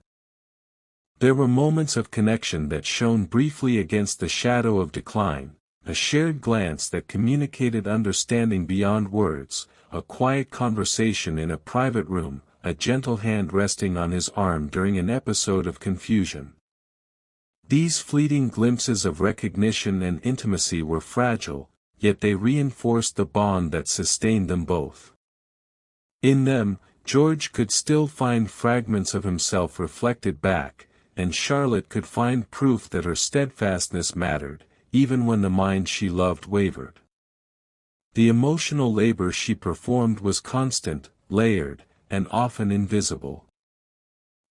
There were moments of connection that shone briefly against the shadow of decline, a shared glance that communicated understanding beyond words, a quiet conversation in a private room, a gentle hand resting on his arm during an episode of confusion. These fleeting glimpses of recognition and intimacy were fragile, yet they reinforced the bond that sustained them both. In them, George could still find fragments of himself reflected back, and Charlotte could find proof that her steadfastness mattered, even when the mind she loved wavered. The emotional labor she performed was constant, layered, and often invisible.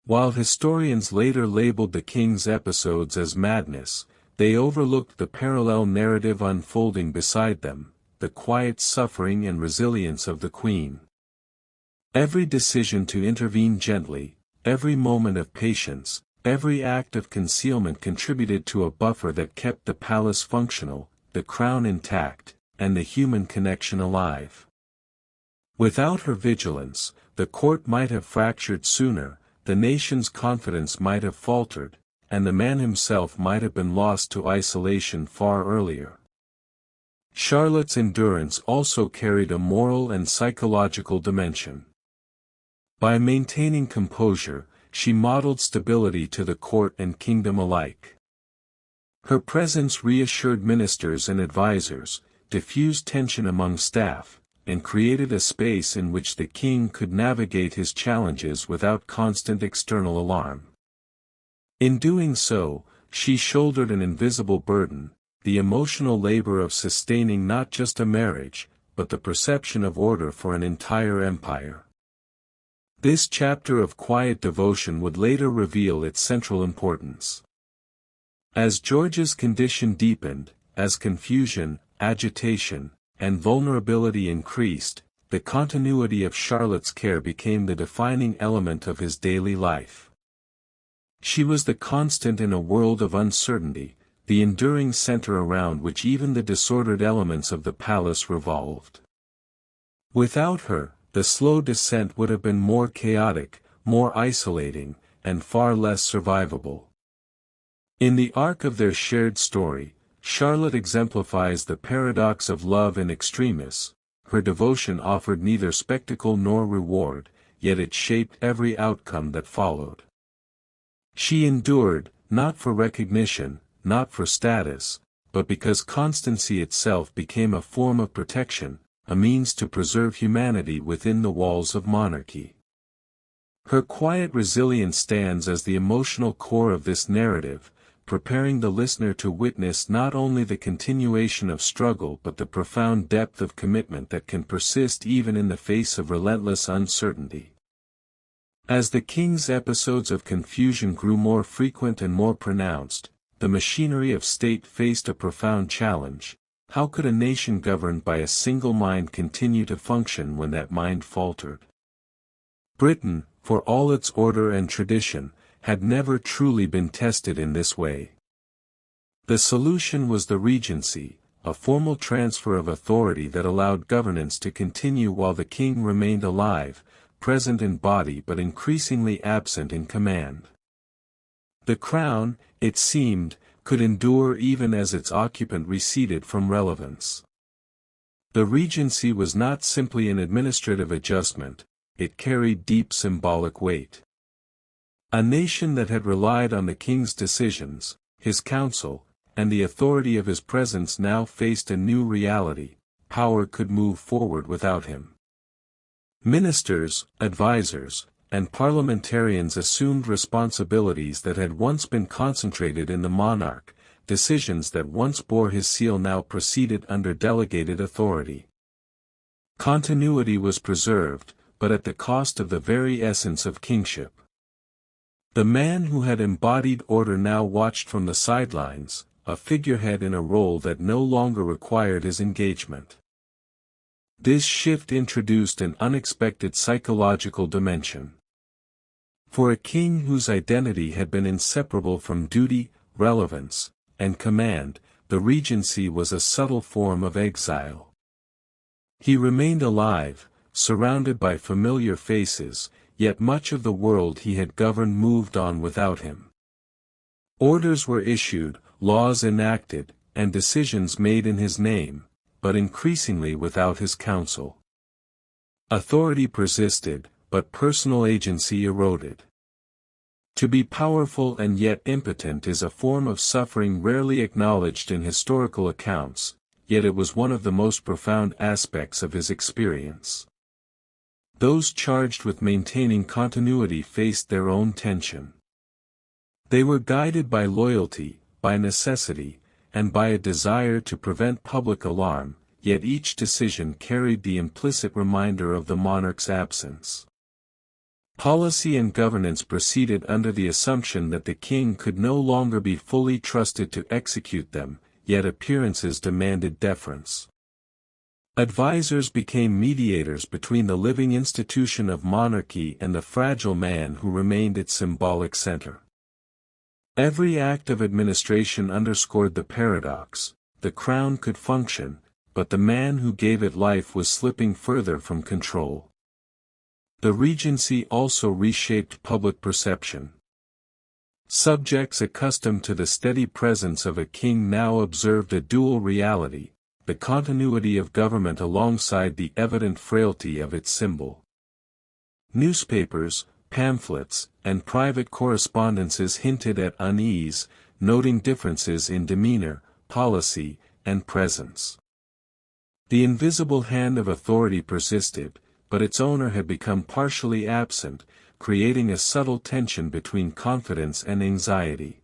While historians later labeled the king's episodes as madness, they overlooked the parallel narrative unfolding beside them, the quiet suffering and resilience of the Queen. Every decision to intervene gently, every moment of patience, every act of concealment contributed to a buffer that kept the palace functional, the crown intact, and the human connection alive. Without her vigilance, the court might have fractured sooner, the nation's confidence might have faltered, and the man himself might have been lost to isolation far earlier. Charlotte's endurance also carried a moral and psychological dimension. By maintaining composure, she modeled stability to the court and kingdom alike. Her presence reassured ministers and advisors, diffused tension among staff, and created a space in which the king could navigate his challenges without constant external alarm. In doing so, she shouldered an invisible burden, the emotional labor of sustaining not just a marriage, but the perception of order for an entire empire. This chapter of quiet devotion would later reveal its central importance. As George's condition deepened, as confusion, agitation, and vulnerability increased, the continuity of Charlotte's care became the defining element of his daily life. She was the constant in a world of uncertainty, the enduring center around which even the disordered elements of the palace revolved. Without her, the slow descent would have been more chaotic, more isolating, and far less survivable. In the arc of their shared story, Charlotte exemplifies the paradox of love in extremis. Her devotion offered neither spectacle nor reward, yet it shaped every outcome that followed. She endured, not for recognition, not for status, but because constancy itself became a form of protection, a means to preserve humanity within the walls of monarchy. Her quiet resilience stands as the emotional core of this narrative, preparing the listener to witness not only the continuation of struggle but the profound depth of commitment that can persist even in the face of relentless uncertainty. As the king's episodes of confusion grew more frequent and more pronounced, the machinery of state faced a profound challenge. How could a nation governed by a single mind continue to function when that mind faltered? Britain, for all its order and tradition, had never truly been tested in this way. The solution was the regency, a formal transfer of authority that allowed governance to continue while the king remained alive, present in body but increasingly absent in command. The crown, it seemed, could endure even as its occupant receded from relevance. The regency was not simply an administrative adjustment, it carried deep symbolic weight. A nation that had relied on the king's decisions, his counsel, and the authority of his presence now faced a new reality: power could move forward without him. Ministers, advisors, and parliamentarians assumed responsibilities that had once been concentrated in the monarch. Decisions that once bore his seal now proceeded under delegated authority. Continuity was preserved, but at the cost of the very essence of kingship. The man who had embodied order now watched from the sidelines, a figurehead in a role that no longer required his engagement. This shift introduced an unexpected psychological dimension. For a king whose identity had been inseparable from duty, relevance, and command, the regency was a subtle form of exile. He remained alive, surrounded by familiar faces, yet much of the world he had governed moved on without him. Orders were issued, laws enacted, and decisions made in his name, but increasingly without his counsel. Authority persisted, but personal agency eroded. To be powerful and yet impotent is a form of suffering rarely acknowledged in historical accounts, yet it was one of the most profound aspects of his experience. Those charged with maintaining continuity faced their own tension. They were guided by loyalty, by necessity, and by a desire to prevent public alarm, yet each decision carried the implicit reminder of the monarch's absence. Policy and governance proceeded under the assumption that the king could no longer be fully trusted to execute them, yet appearances demanded deference. Advisors became mediators between the living institution of monarchy and the fragile man who remained its symbolic center. Every act of administration underscored the paradox: the crown could function, but the man who gave it life was slipping further from control. The regency also reshaped public perception. Subjects accustomed to the steady presence of a king now observed a dual reality: the continuity of government alongside the evident frailty of its symbol. Newspapers, pamphlets, and private correspondences hinted at unease, noting differences in demeanor, policy, and presence. The invisible hand of authority persisted, but its owner had become partially absent, creating a subtle tension between confidence and anxiety.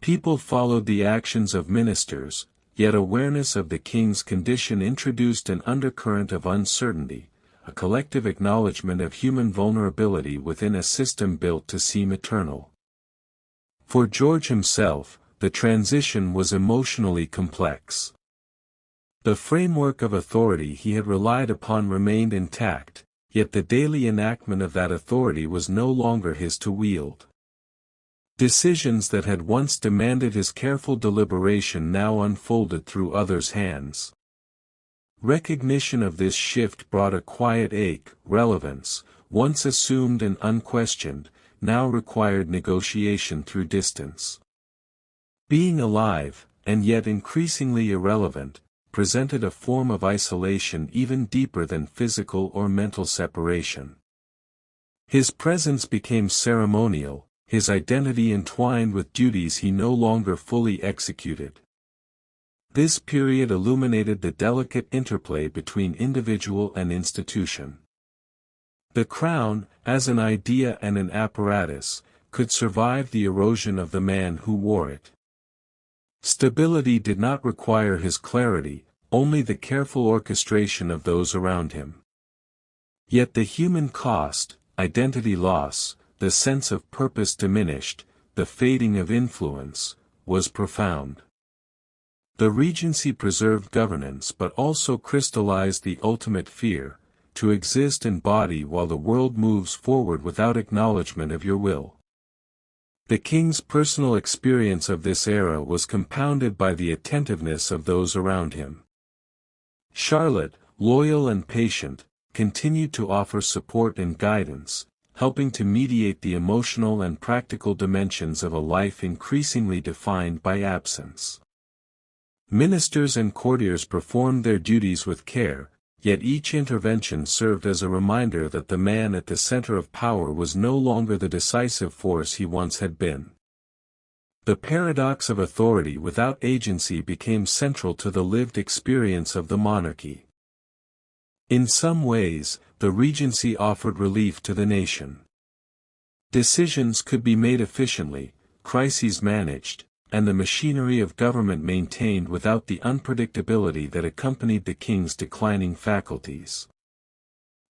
People followed the actions of ministers, yet awareness of the king's condition introduced an undercurrent of uncertainty, a collective acknowledgement of human vulnerability within a system built to seem eternal. For George himself, the transition was emotionally complex. The framework of authority he had relied upon remained intact, yet the daily enactment of that authority was no longer his to wield. Decisions that had once demanded his careful deliberation now unfolded through others' hands. Recognition of this shift brought a quiet ache: relevance, once assumed and unquestioned, now required negotiation through distance. Being alive, and yet increasingly irrelevant, presented a form of isolation even deeper than physical or mental separation. His presence became ceremonial, his identity entwined with duties he no longer fully executed. This period illuminated the delicate interplay between individual and institution. The crown, as an idea and an apparatus, could survive the erosion of the man who wore it. Stability did not require his clarity, only the careful orchestration of those around him. Yet the human cost, identity loss, the sense of purpose diminished, the fading of influence, was profound. The regency preserved governance but also crystallized the ultimate fear: to exist in body while the world moves forward without acknowledgement of your will. The king's personal experience of this era was compounded by the attentiveness of those around him. Charlotte, loyal and patient, continued to offer support and guidance, helping to mediate the emotional and practical dimensions of a life increasingly defined by absence. Ministers and courtiers performed their duties with care, yet each intervention served as a reminder that the man at the center of power was no longer the decisive force he once had been. The paradox of authority without agency became central to the lived experience of the monarchy. In some ways, the regency offered relief to the nation. Decisions could be made efficiently, crises managed, and the machinery of government maintained without the unpredictability that accompanied the king's declining faculties.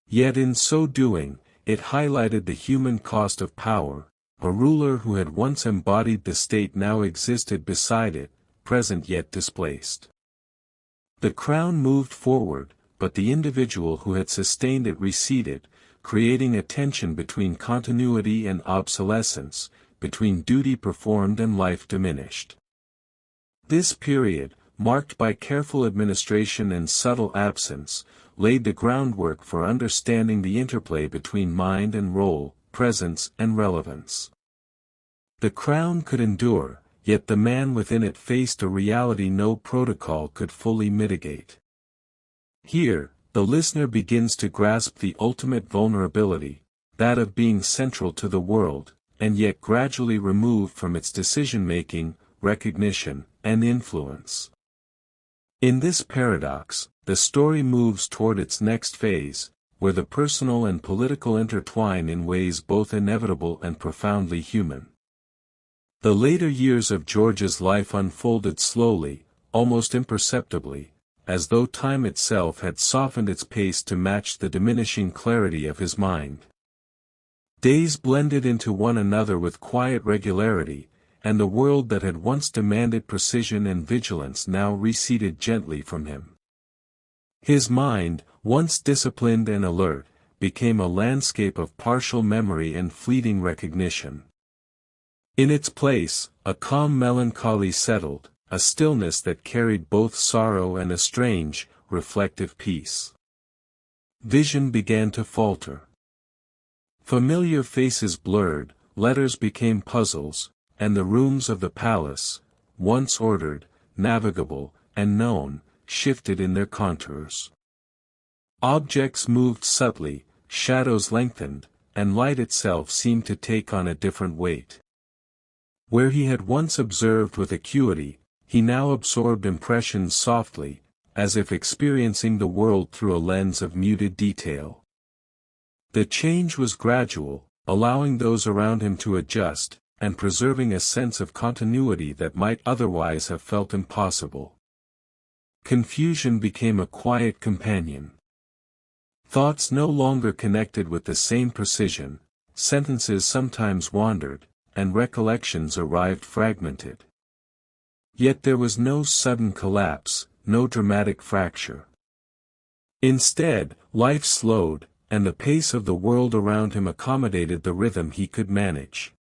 Yet in so doing, it highlighted the human cost of power. A ruler who had once embodied the state now existed beside it, present yet displaced. The crown moved forward, but the individual who had sustained it receded, creating a tension between continuity and obsolescence, between duty performed and life diminished. This period, marked by careful administration and subtle absence, laid the groundwork for understanding the interplay between mind and role, presence and relevance. The crown could endure, yet the man within it faced a reality no protocol could fully mitigate. Here, the listener begins to grasp the ultimate vulnerability, that of being central to the world, and yet gradually removed from its decision-making, recognition, and influence. In this paradox, the story moves toward its next phase, where the personal and political intertwine in ways both inevitable and profoundly human. The later years of George's life unfolded slowly, almost imperceptibly, as though time itself had softened its pace to match the diminishing clarity of his mind. Days blended into one another with quiet regularity, and the world that had once demanded precision and vigilance now receded gently from him. His mind, once disciplined and alert, became a landscape of partial memory and fleeting recognition. In its place, a calm melancholy settled, a stillness that carried both sorrow and a strange, reflective peace. Vision began to falter. Familiar faces blurred, letters became puzzles, and the rooms of the palace, once ordered, navigable, and known, shifted in their contours. Objects moved subtly, shadows lengthened, and light itself seemed to take on a different weight. Where he had once observed with acuity, he now absorbed impressions softly, as if experiencing the world through a lens of muted detail. The change was gradual, allowing those around him to adjust, and preserving a sense of continuity that might otherwise have felt impossible. Confusion became a quiet companion. Thoughts no longer connected with the same precision, sentences sometimes wandered, and recollections arrived fragmented. Yet there was no sudden collapse, no dramatic fracture. Instead, life slowed, and the pace of the world around him accommodated the rhythm he could manage.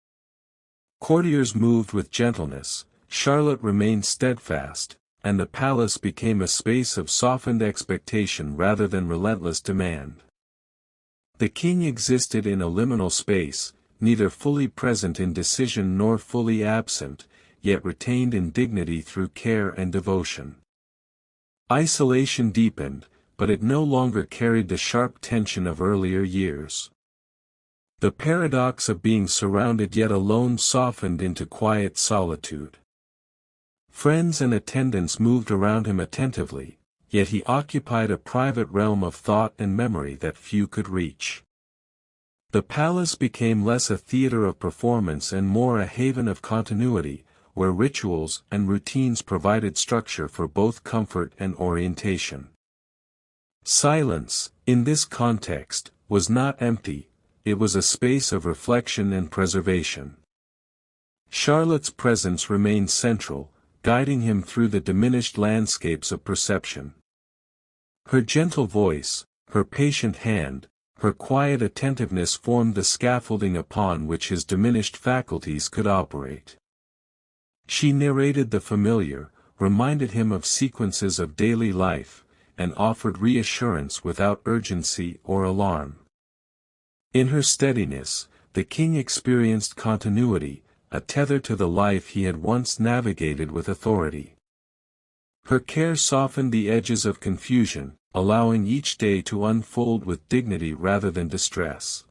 Courtiers moved with gentleness, Charlotte remained steadfast, and the palace became a space of softened expectation rather than relentless demand. The king existed in a liminal space, neither fully present in decision nor fully absent, yet retained in dignity through care and devotion. Isolation deepened, but it no longer carried the sharp tension of earlier years. The paradox of being surrounded yet alone softened into quiet solitude. Friends and attendants moved around him attentively, yet he occupied a private realm of thought and memory that few could reach. The palace became less a theater of performance and more a haven of continuity, where rituals and routines provided structure for both comfort and orientation. Silence, in this context, was not empty, it was a space of reflection and preservation. Charlotte's presence remained central, guiding him through the diminished landscapes of perception. Her gentle voice, her patient hand, her quiet attentiveness formed the scaffolding upon which his diminished faculties could operate. She narrated the familiar, reminded him of sequences of daily life, and offered reassurance without urgency or alarm. In her steadiness, the king experienced continuity, a tether to the life he had once navigated with authority. Her care softened the edges of confusion, allowing each day to unfold with dignity rather than distress.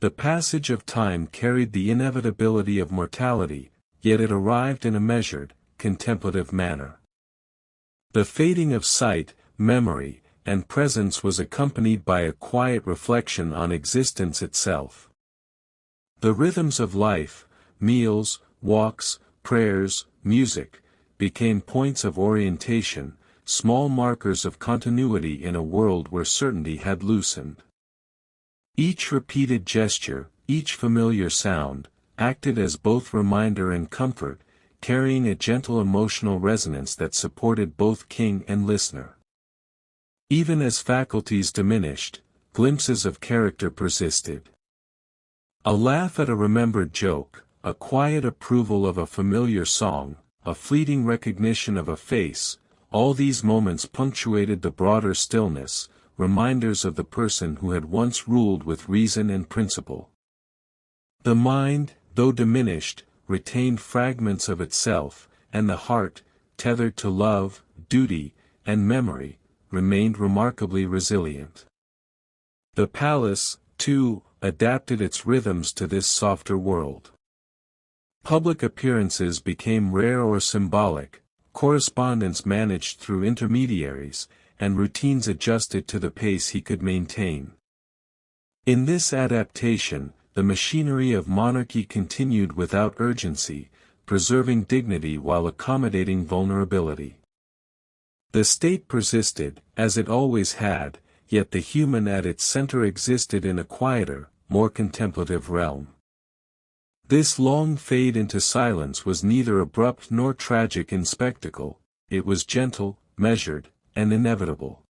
The passage of time carried the inevitability of mortality, yet it arrived in a measured, contemplative manner. The fading of sight, memory, and presence was accompanied by a quiet reflection on existence itself. The rhythms of life, meals, walks, prayers, music, became points of orientation, small markers of continuity in a world where certainty had loosened. Each repeated gesture, each familiar sound, acted as both reminder and comfort, carrying a gentle emotional resonance that supported both king and listener. Even as faculties diminished, glimpses of character persisted. A laugh at a remembered joke, a quiet approval of a familiar song, a fleeting recognition of a face, all these moments punctuated the broader stillness, reminders of the person who had once ruled with reason and principle. The mind, though diminished, retained fragments of itself, and the heart, tethered to love, duty, and memory, remained remarkably resilient. The palace, too, adapted its rhythms to this softer world. Public appearances became rare or symbolic, correspondence managed through intermediaries, and routines adjusted to the pace he could maintain. In this adaptation, the machinery of monarchy continued without urgency, preserving dignity while accommodating vulnerability. The state persisted, as it always had, yet the human at its center existed in a quieter, more contemplative realm. This long fade into silence was neither abrupt nor tragic in spectacle, it was gentle, measured, and inevitable.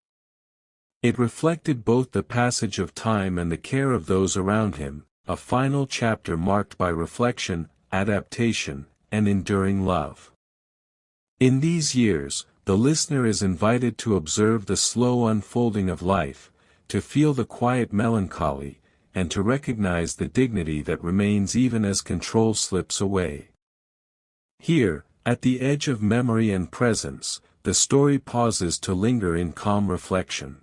It reflected both the passage of time and the care of those around him, a final chapter marked by reflection, adaptation, and enduring love. In these years, the listener is invited to observe the slow unfolding of life, to feel the quiet melancholy, and to recognize the dignity that remains even as control slips away. Here, at the edge of memory and presence, the story pauses to linger in calm reflection.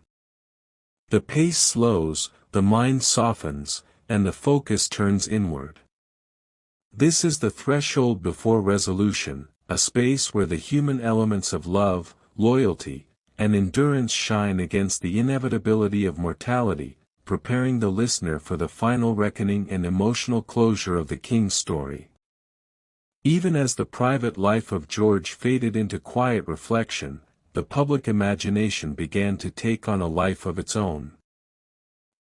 The pace slows, the mind softens, and the focus turns inward. This is the threshold before resolution, a space where the human elements of love, loyalty, and endurance shine against the inevitability of mortality, preparing the listener for the final reckoning and emotional closure of the king's story. Even as the private life of George faded into quiet reflection, the public imagination began to take on a life of its own.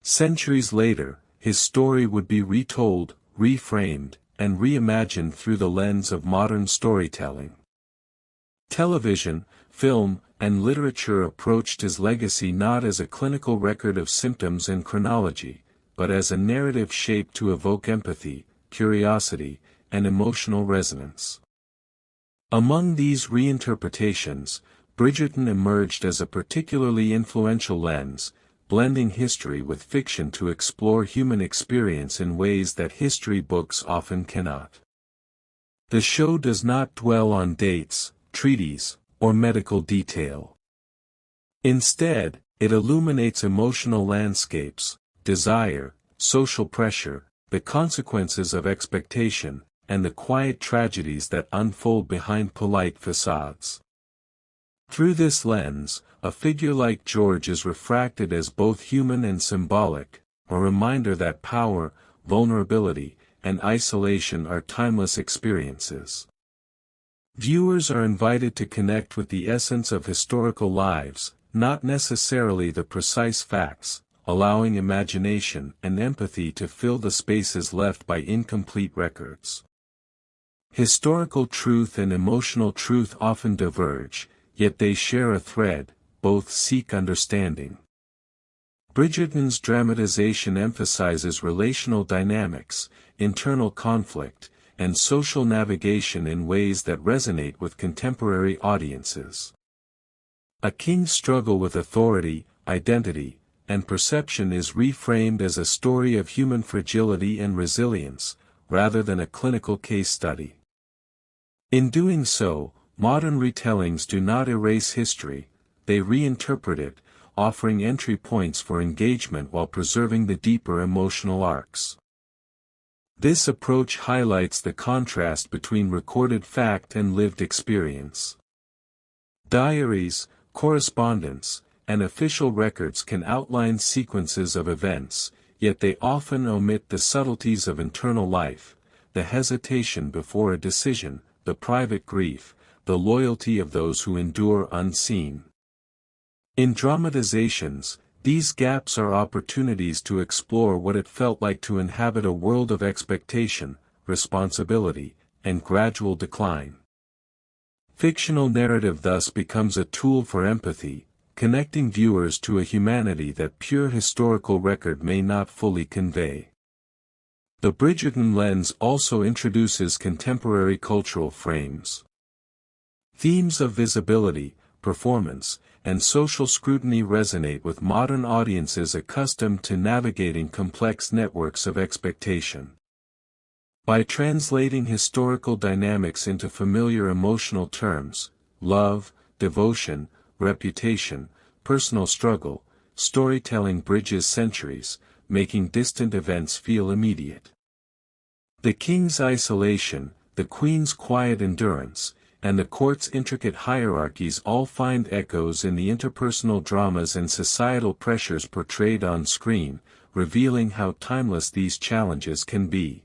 Centuries later, his story would be retold, reframed, and reimagined through the lens of modern storytelling. Television, film, and literature approached his legacy not as a clinical record of symptoms and chronology, but as a narrative shaped to evoke empathy, curiosity, and emotional resonance. Among these reinterpretations, Bridgerton emerged as a particularly influential lens, blending history with fiction to explore human experience in ways that history books often cannot. The show does not dwell on dates, treaties, or medical detail. Instead, it illuminates emotional landscapes, desire, social pressure, the consequences of expectation, and the quiet tragedies that unfold behind polite facades. Through this lens, a figure like George is refracted as both human and symbolic, a reminder that power, vulnerability, and isolation are timeless experiences. Viewers are invited to connect with the essence of historical lives, not necessarily the precise facts, allowing imagination and empathy to fill the spaces left by incomplete records. Historical truth and emotional truth often diverge, yet they share a thread, both seek understanding. Bridgerton's dramatization emphasizes relational dynamics, internal conflict, and social navigation in ways that resonate with contemporary audiences. A king's struggle with authority, identity, and perception is reframed as a story of human fragility and resilience, rather than a clinical case study. In doing so, modern retellings do not erase history, they reinterpret it, offering entry points for engagement while preserving the deeper emotional arcs. This approach highlights the contrast between recorded fact and lived experience. Diaries, correspondence, and official records can outline sequences of events, yet they often omit the subtleties of internal life, the hesitation before a decision, the private grief, the loyalty of those who endure unseen. In dramatizations, these gaps are opportunities to explore what it felt like to inhabit a world of expectation, responsibility, and gradual decline. Fictional narrative thus becomes a tool for empathy, connecting viewers to a humanity that pure historical record may not fully convey. The Bridgerton lens also introduces contemporary cultural frames. Themes of visibility, performance, and social scrutiny resonate with modern audiences accustomed to navigating complex networks of expectation. By translating historical dynamics into familiar emotional terms, love, devotion, reputation, personal struggle, storytelling bridges centuries, making distant events feel immediate. The king's isolation, the queen's quiet endurance, and the court's intricate hierarchies all find echoes in the interpersonal dramas and societal pressures portrayed on screen, revealing how timeless these challenges can be.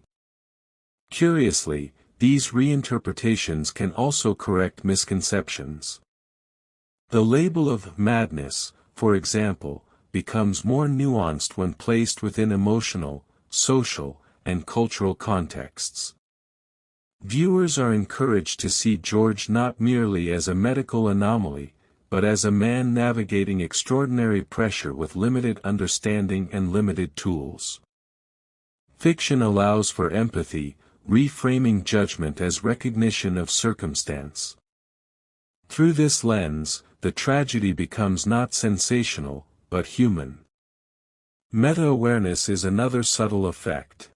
Curiously, these reinterpretations can also correct misconceptions. The label of madness, for example, becomes more nuanced when placed within emotional, social, and cultural contexts. Viewers are encouraged to see George not merely as a medical anomaly, but as a man navigating extraordinary pressure with limited understanding and limited tools. Fiction allows for empathy, reframing judgment as recognition of circumstance. Through this lens, the tragedy becomes not sensational, but human. Meta-awareness is another subtle effect.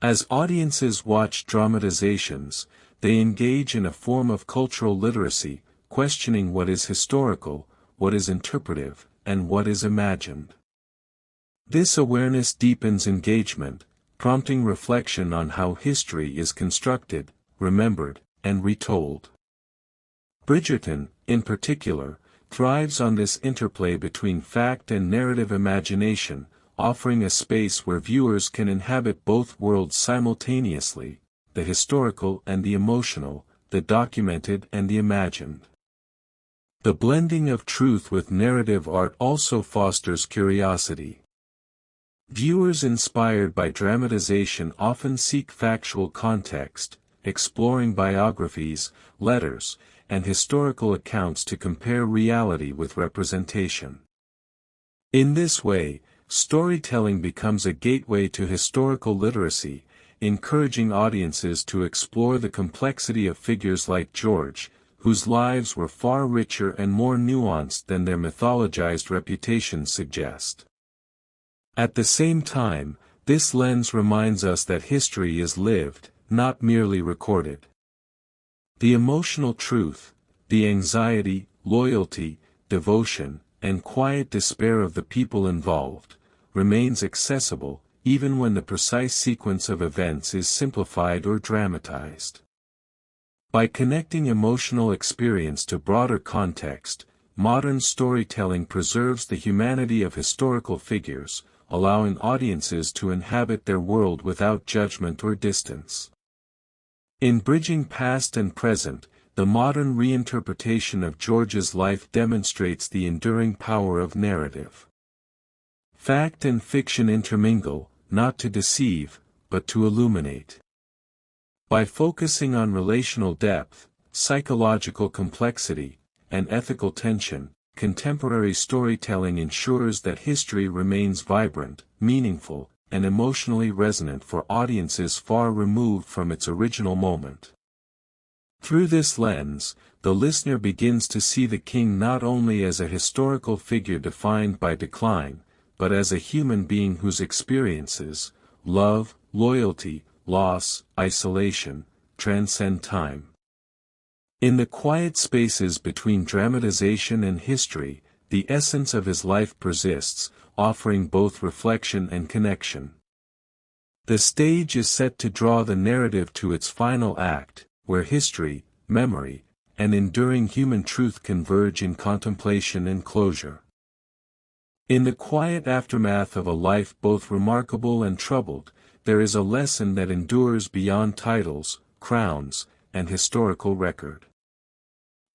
As audiences watch dramatizations, they engage in a form of cultural literacy, questioning what is historical, what is interpretive, and what is imagined. This awareness deepens engagement, prompting reflection on how history is constructed, remembered, and retold. Bridgerton, in particular, thrives on this interplay between fact and narrative imagination, offering a space where viewers can inhabit both worlds simultaneously, the historical and the emotional, the documented and the imagined. The blending of truth with narrative art also fosters curiosity. Viewers inspired by dramatization often seek factual context, exploring biographies, letters, and historical accounts to compare reality with representation. In this way, storytelling becomes a gateway to historical literacy, encouraging audiences to explore the complexity of figures like George, whose lives were far richer and more nuanced than their mythologized reputations suggest. At the same time, this lens reminds us that history is lived, not merely recorded. The emotional truth, the anxiety, loyalty, devotion, and quiet despair of the people involved, remains accessible, even when the precise sequence of events is simplified or dramatized. By connecting emotional experience to broader context, modern storytelling preserves the humanity of historical figures, allowing audiences to inhabit their world without judgment or distance. In bridging past and present, the modern reinterpretation of George's life demonstrates the enduring power of narrative. Fact and fiction intermingle, not to deceive, but to illuminate. By focusing on relational depth, psychological complexity, and ethical tension, contemporary storytelling ensures that history remains vibrant, meaningful, and emotionally resonant for audiences far removed from its original moment. Through this lens, the listener begins to see the king not only as a historical figure defined by decline, but as a human being whose experiences, love, loyalty, loss, isolation, transcend time. In the quiet spaces between dramatization and history, the essence of his life persists, offering both reflection and connection. The stage is set to draw the narrative to its final act, where history, memory, and enduring human truth converge in contemplation and closure. In the quiet aftermath of a life both remarkable and troubled, there is a lesson that endures beyond titles, crowns, and historical record.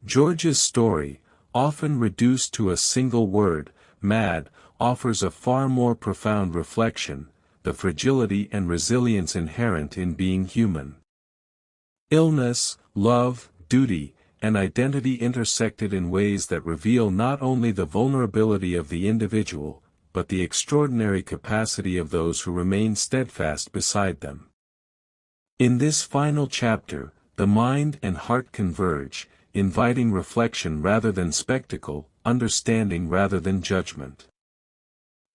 George's story, often reduced to a single word, mad, offers a far more profound reflection, the fragility and resilience inherent in being human. Illness, love, duty, and identity intersected in ways that reveal not only the vulnerability of the individual, but the extraordinary capacity of those who remain steadfast beside them. In this final chapter, the mind and heart converge, inviting reflection rather than spectacle, understanding rather than judgment.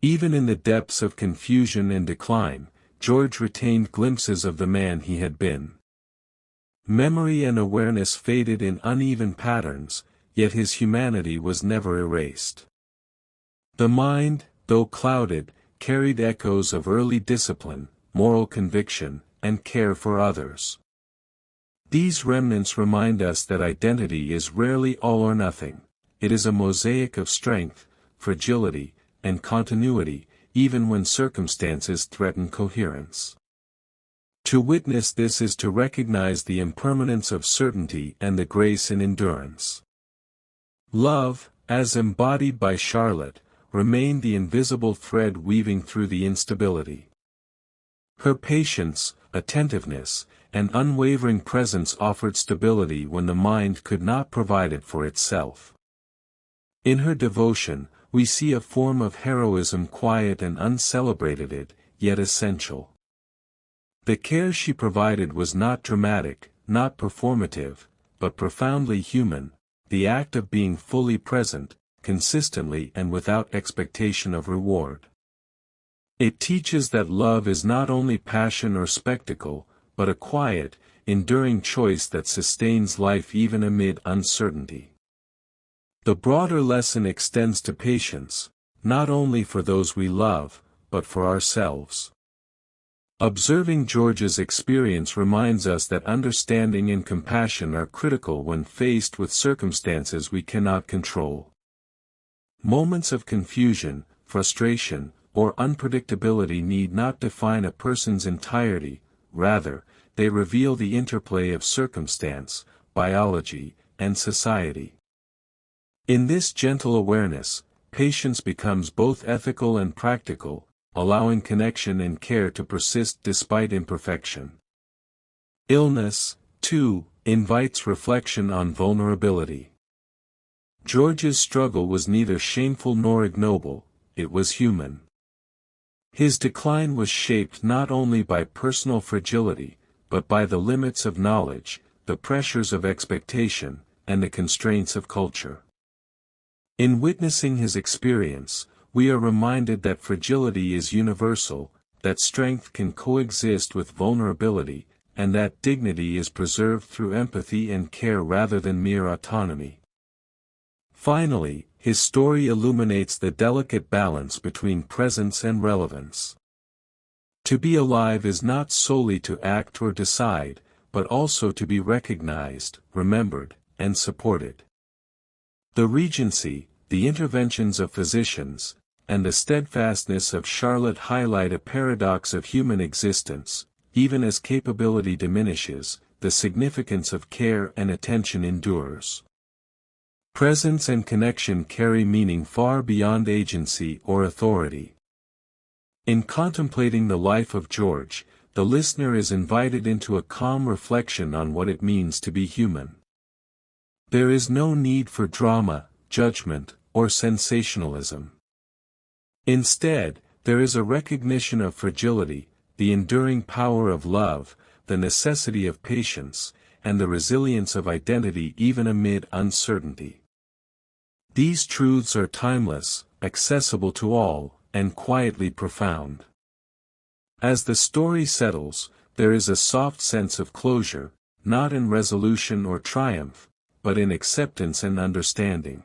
Even in the depths of confusion and decline, George retained glimpses of the man he had been. Memory and awareness faded in uneven patterns, yet his humanity was never erased. The mind, though clouded, carried echoes of early discipline, moral conviction, and care for others. These remnants remind us that identity is rarely all or nothing. It is a mosaic of strength, fragility, and continuity, even when circumstances threaten coherence. To witness this is to recognize the impermanence of certainty and the grace in endurance. Love, as embodied by Charlotte, remained the invisible thread weaving through the instability. Her patience, attentiveness, and unwavering presence offered stability when the mind could not provide it for itself. In her devotion, we see a form of heroism quiet and uncelebrated, yet essential. The care she provided was not dramatic, not performative, but profoundly human, the act of being fully present, consistently and without expectation of reward. It teaches that love is not only passion or spectacle, but a quiet, enduring choice that sustains life even amid uncertainty. The broader lesson extends to patience, not only for those we love, but for ourselves. Observing George's experience reminds us that understanding and compassion are critical when faced with circumstances we cannot control. Moments of confusion, frustration, or unpredictability need not define a person's entirety, rather, they reveal the interplay of circumstance, biology, and society. In this gentle awareness, patience becomes both ethical and practical, allowing connection and care to persist despite imperfection. Illness, too, invites reflection on vulnerability. George's struggle was neither shameful nor ignoble, it was human. His decline was shaped not only by personal fragility, but by the limits of knowledge, the pressures of expectation, and the constraints of culture. In witnessing his experience, we are reminded that fragility is universal, that strength can coexist with vulnerability, and that dignity is preserved through empathy and care rather than mere autonomy. Finally, his story illuminates the delicate balance between presence and relevance. To be alive is not solely to act or decide, but also to be recognized, remembered, and supported. The Regency, the interventions of physicians, and the steadfastness of Charlotte highlight a paradox of human existence. Even as capability diminishes, the significance of care and attention endures. Presence and connection carry meaning far beyond agency or authority. In contemplating the life of George, the listener is invited into a calm reflection on what it means to be human. There is no need for drama, judgment, or sensationalism. Instead, there is a recognition of fragility, the enduring power of love, the necessity of patience, and the resilience of identity even amid uncertainty. These truths are timeless, accessible to all, and quietly profound. As the story settles, there is a soft sense of closure, not in resolution or triumph, but in acceptance and understanding.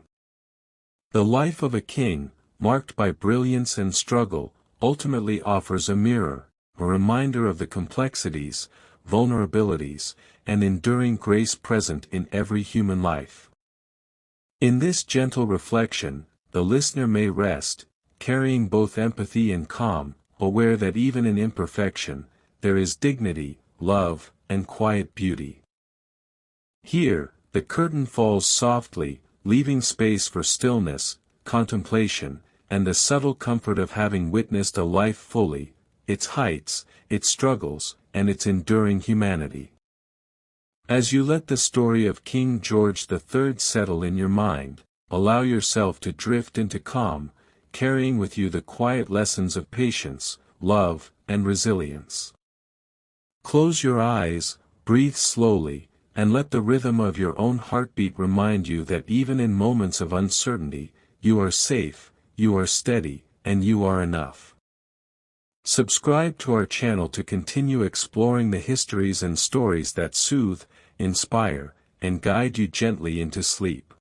The life of a king, marked by brilliance and struggle, ultimately offers a mirror, a reminder of the complexities, vulnerabilities, and enduring grace present in every human life. In this gentle reflection, the listener may rest, carrying both empathy and calm, aware that even in imperfection, there is dignity, love, and quiet beauty. Here, the curtain falls softly, leaving space for stillness, contemplation, and the subtle comfort of having witnessed a life fully, its heights, its struggles, and its enduring humanity. As you let the story of King George III settle in your mind, allow yourself to drift into calm, carrying with you the quiet lessons of patience, love, and resilience. Close your eyes, breathe slowly, and let the rhythm of your own heartbeat remind you that even in moments of uncertainty, you are safe, you are steady, and you are enough. Subscribe to our channel to continue exploring the histories and stories that soothe, inspire, and guide you gently into sleep.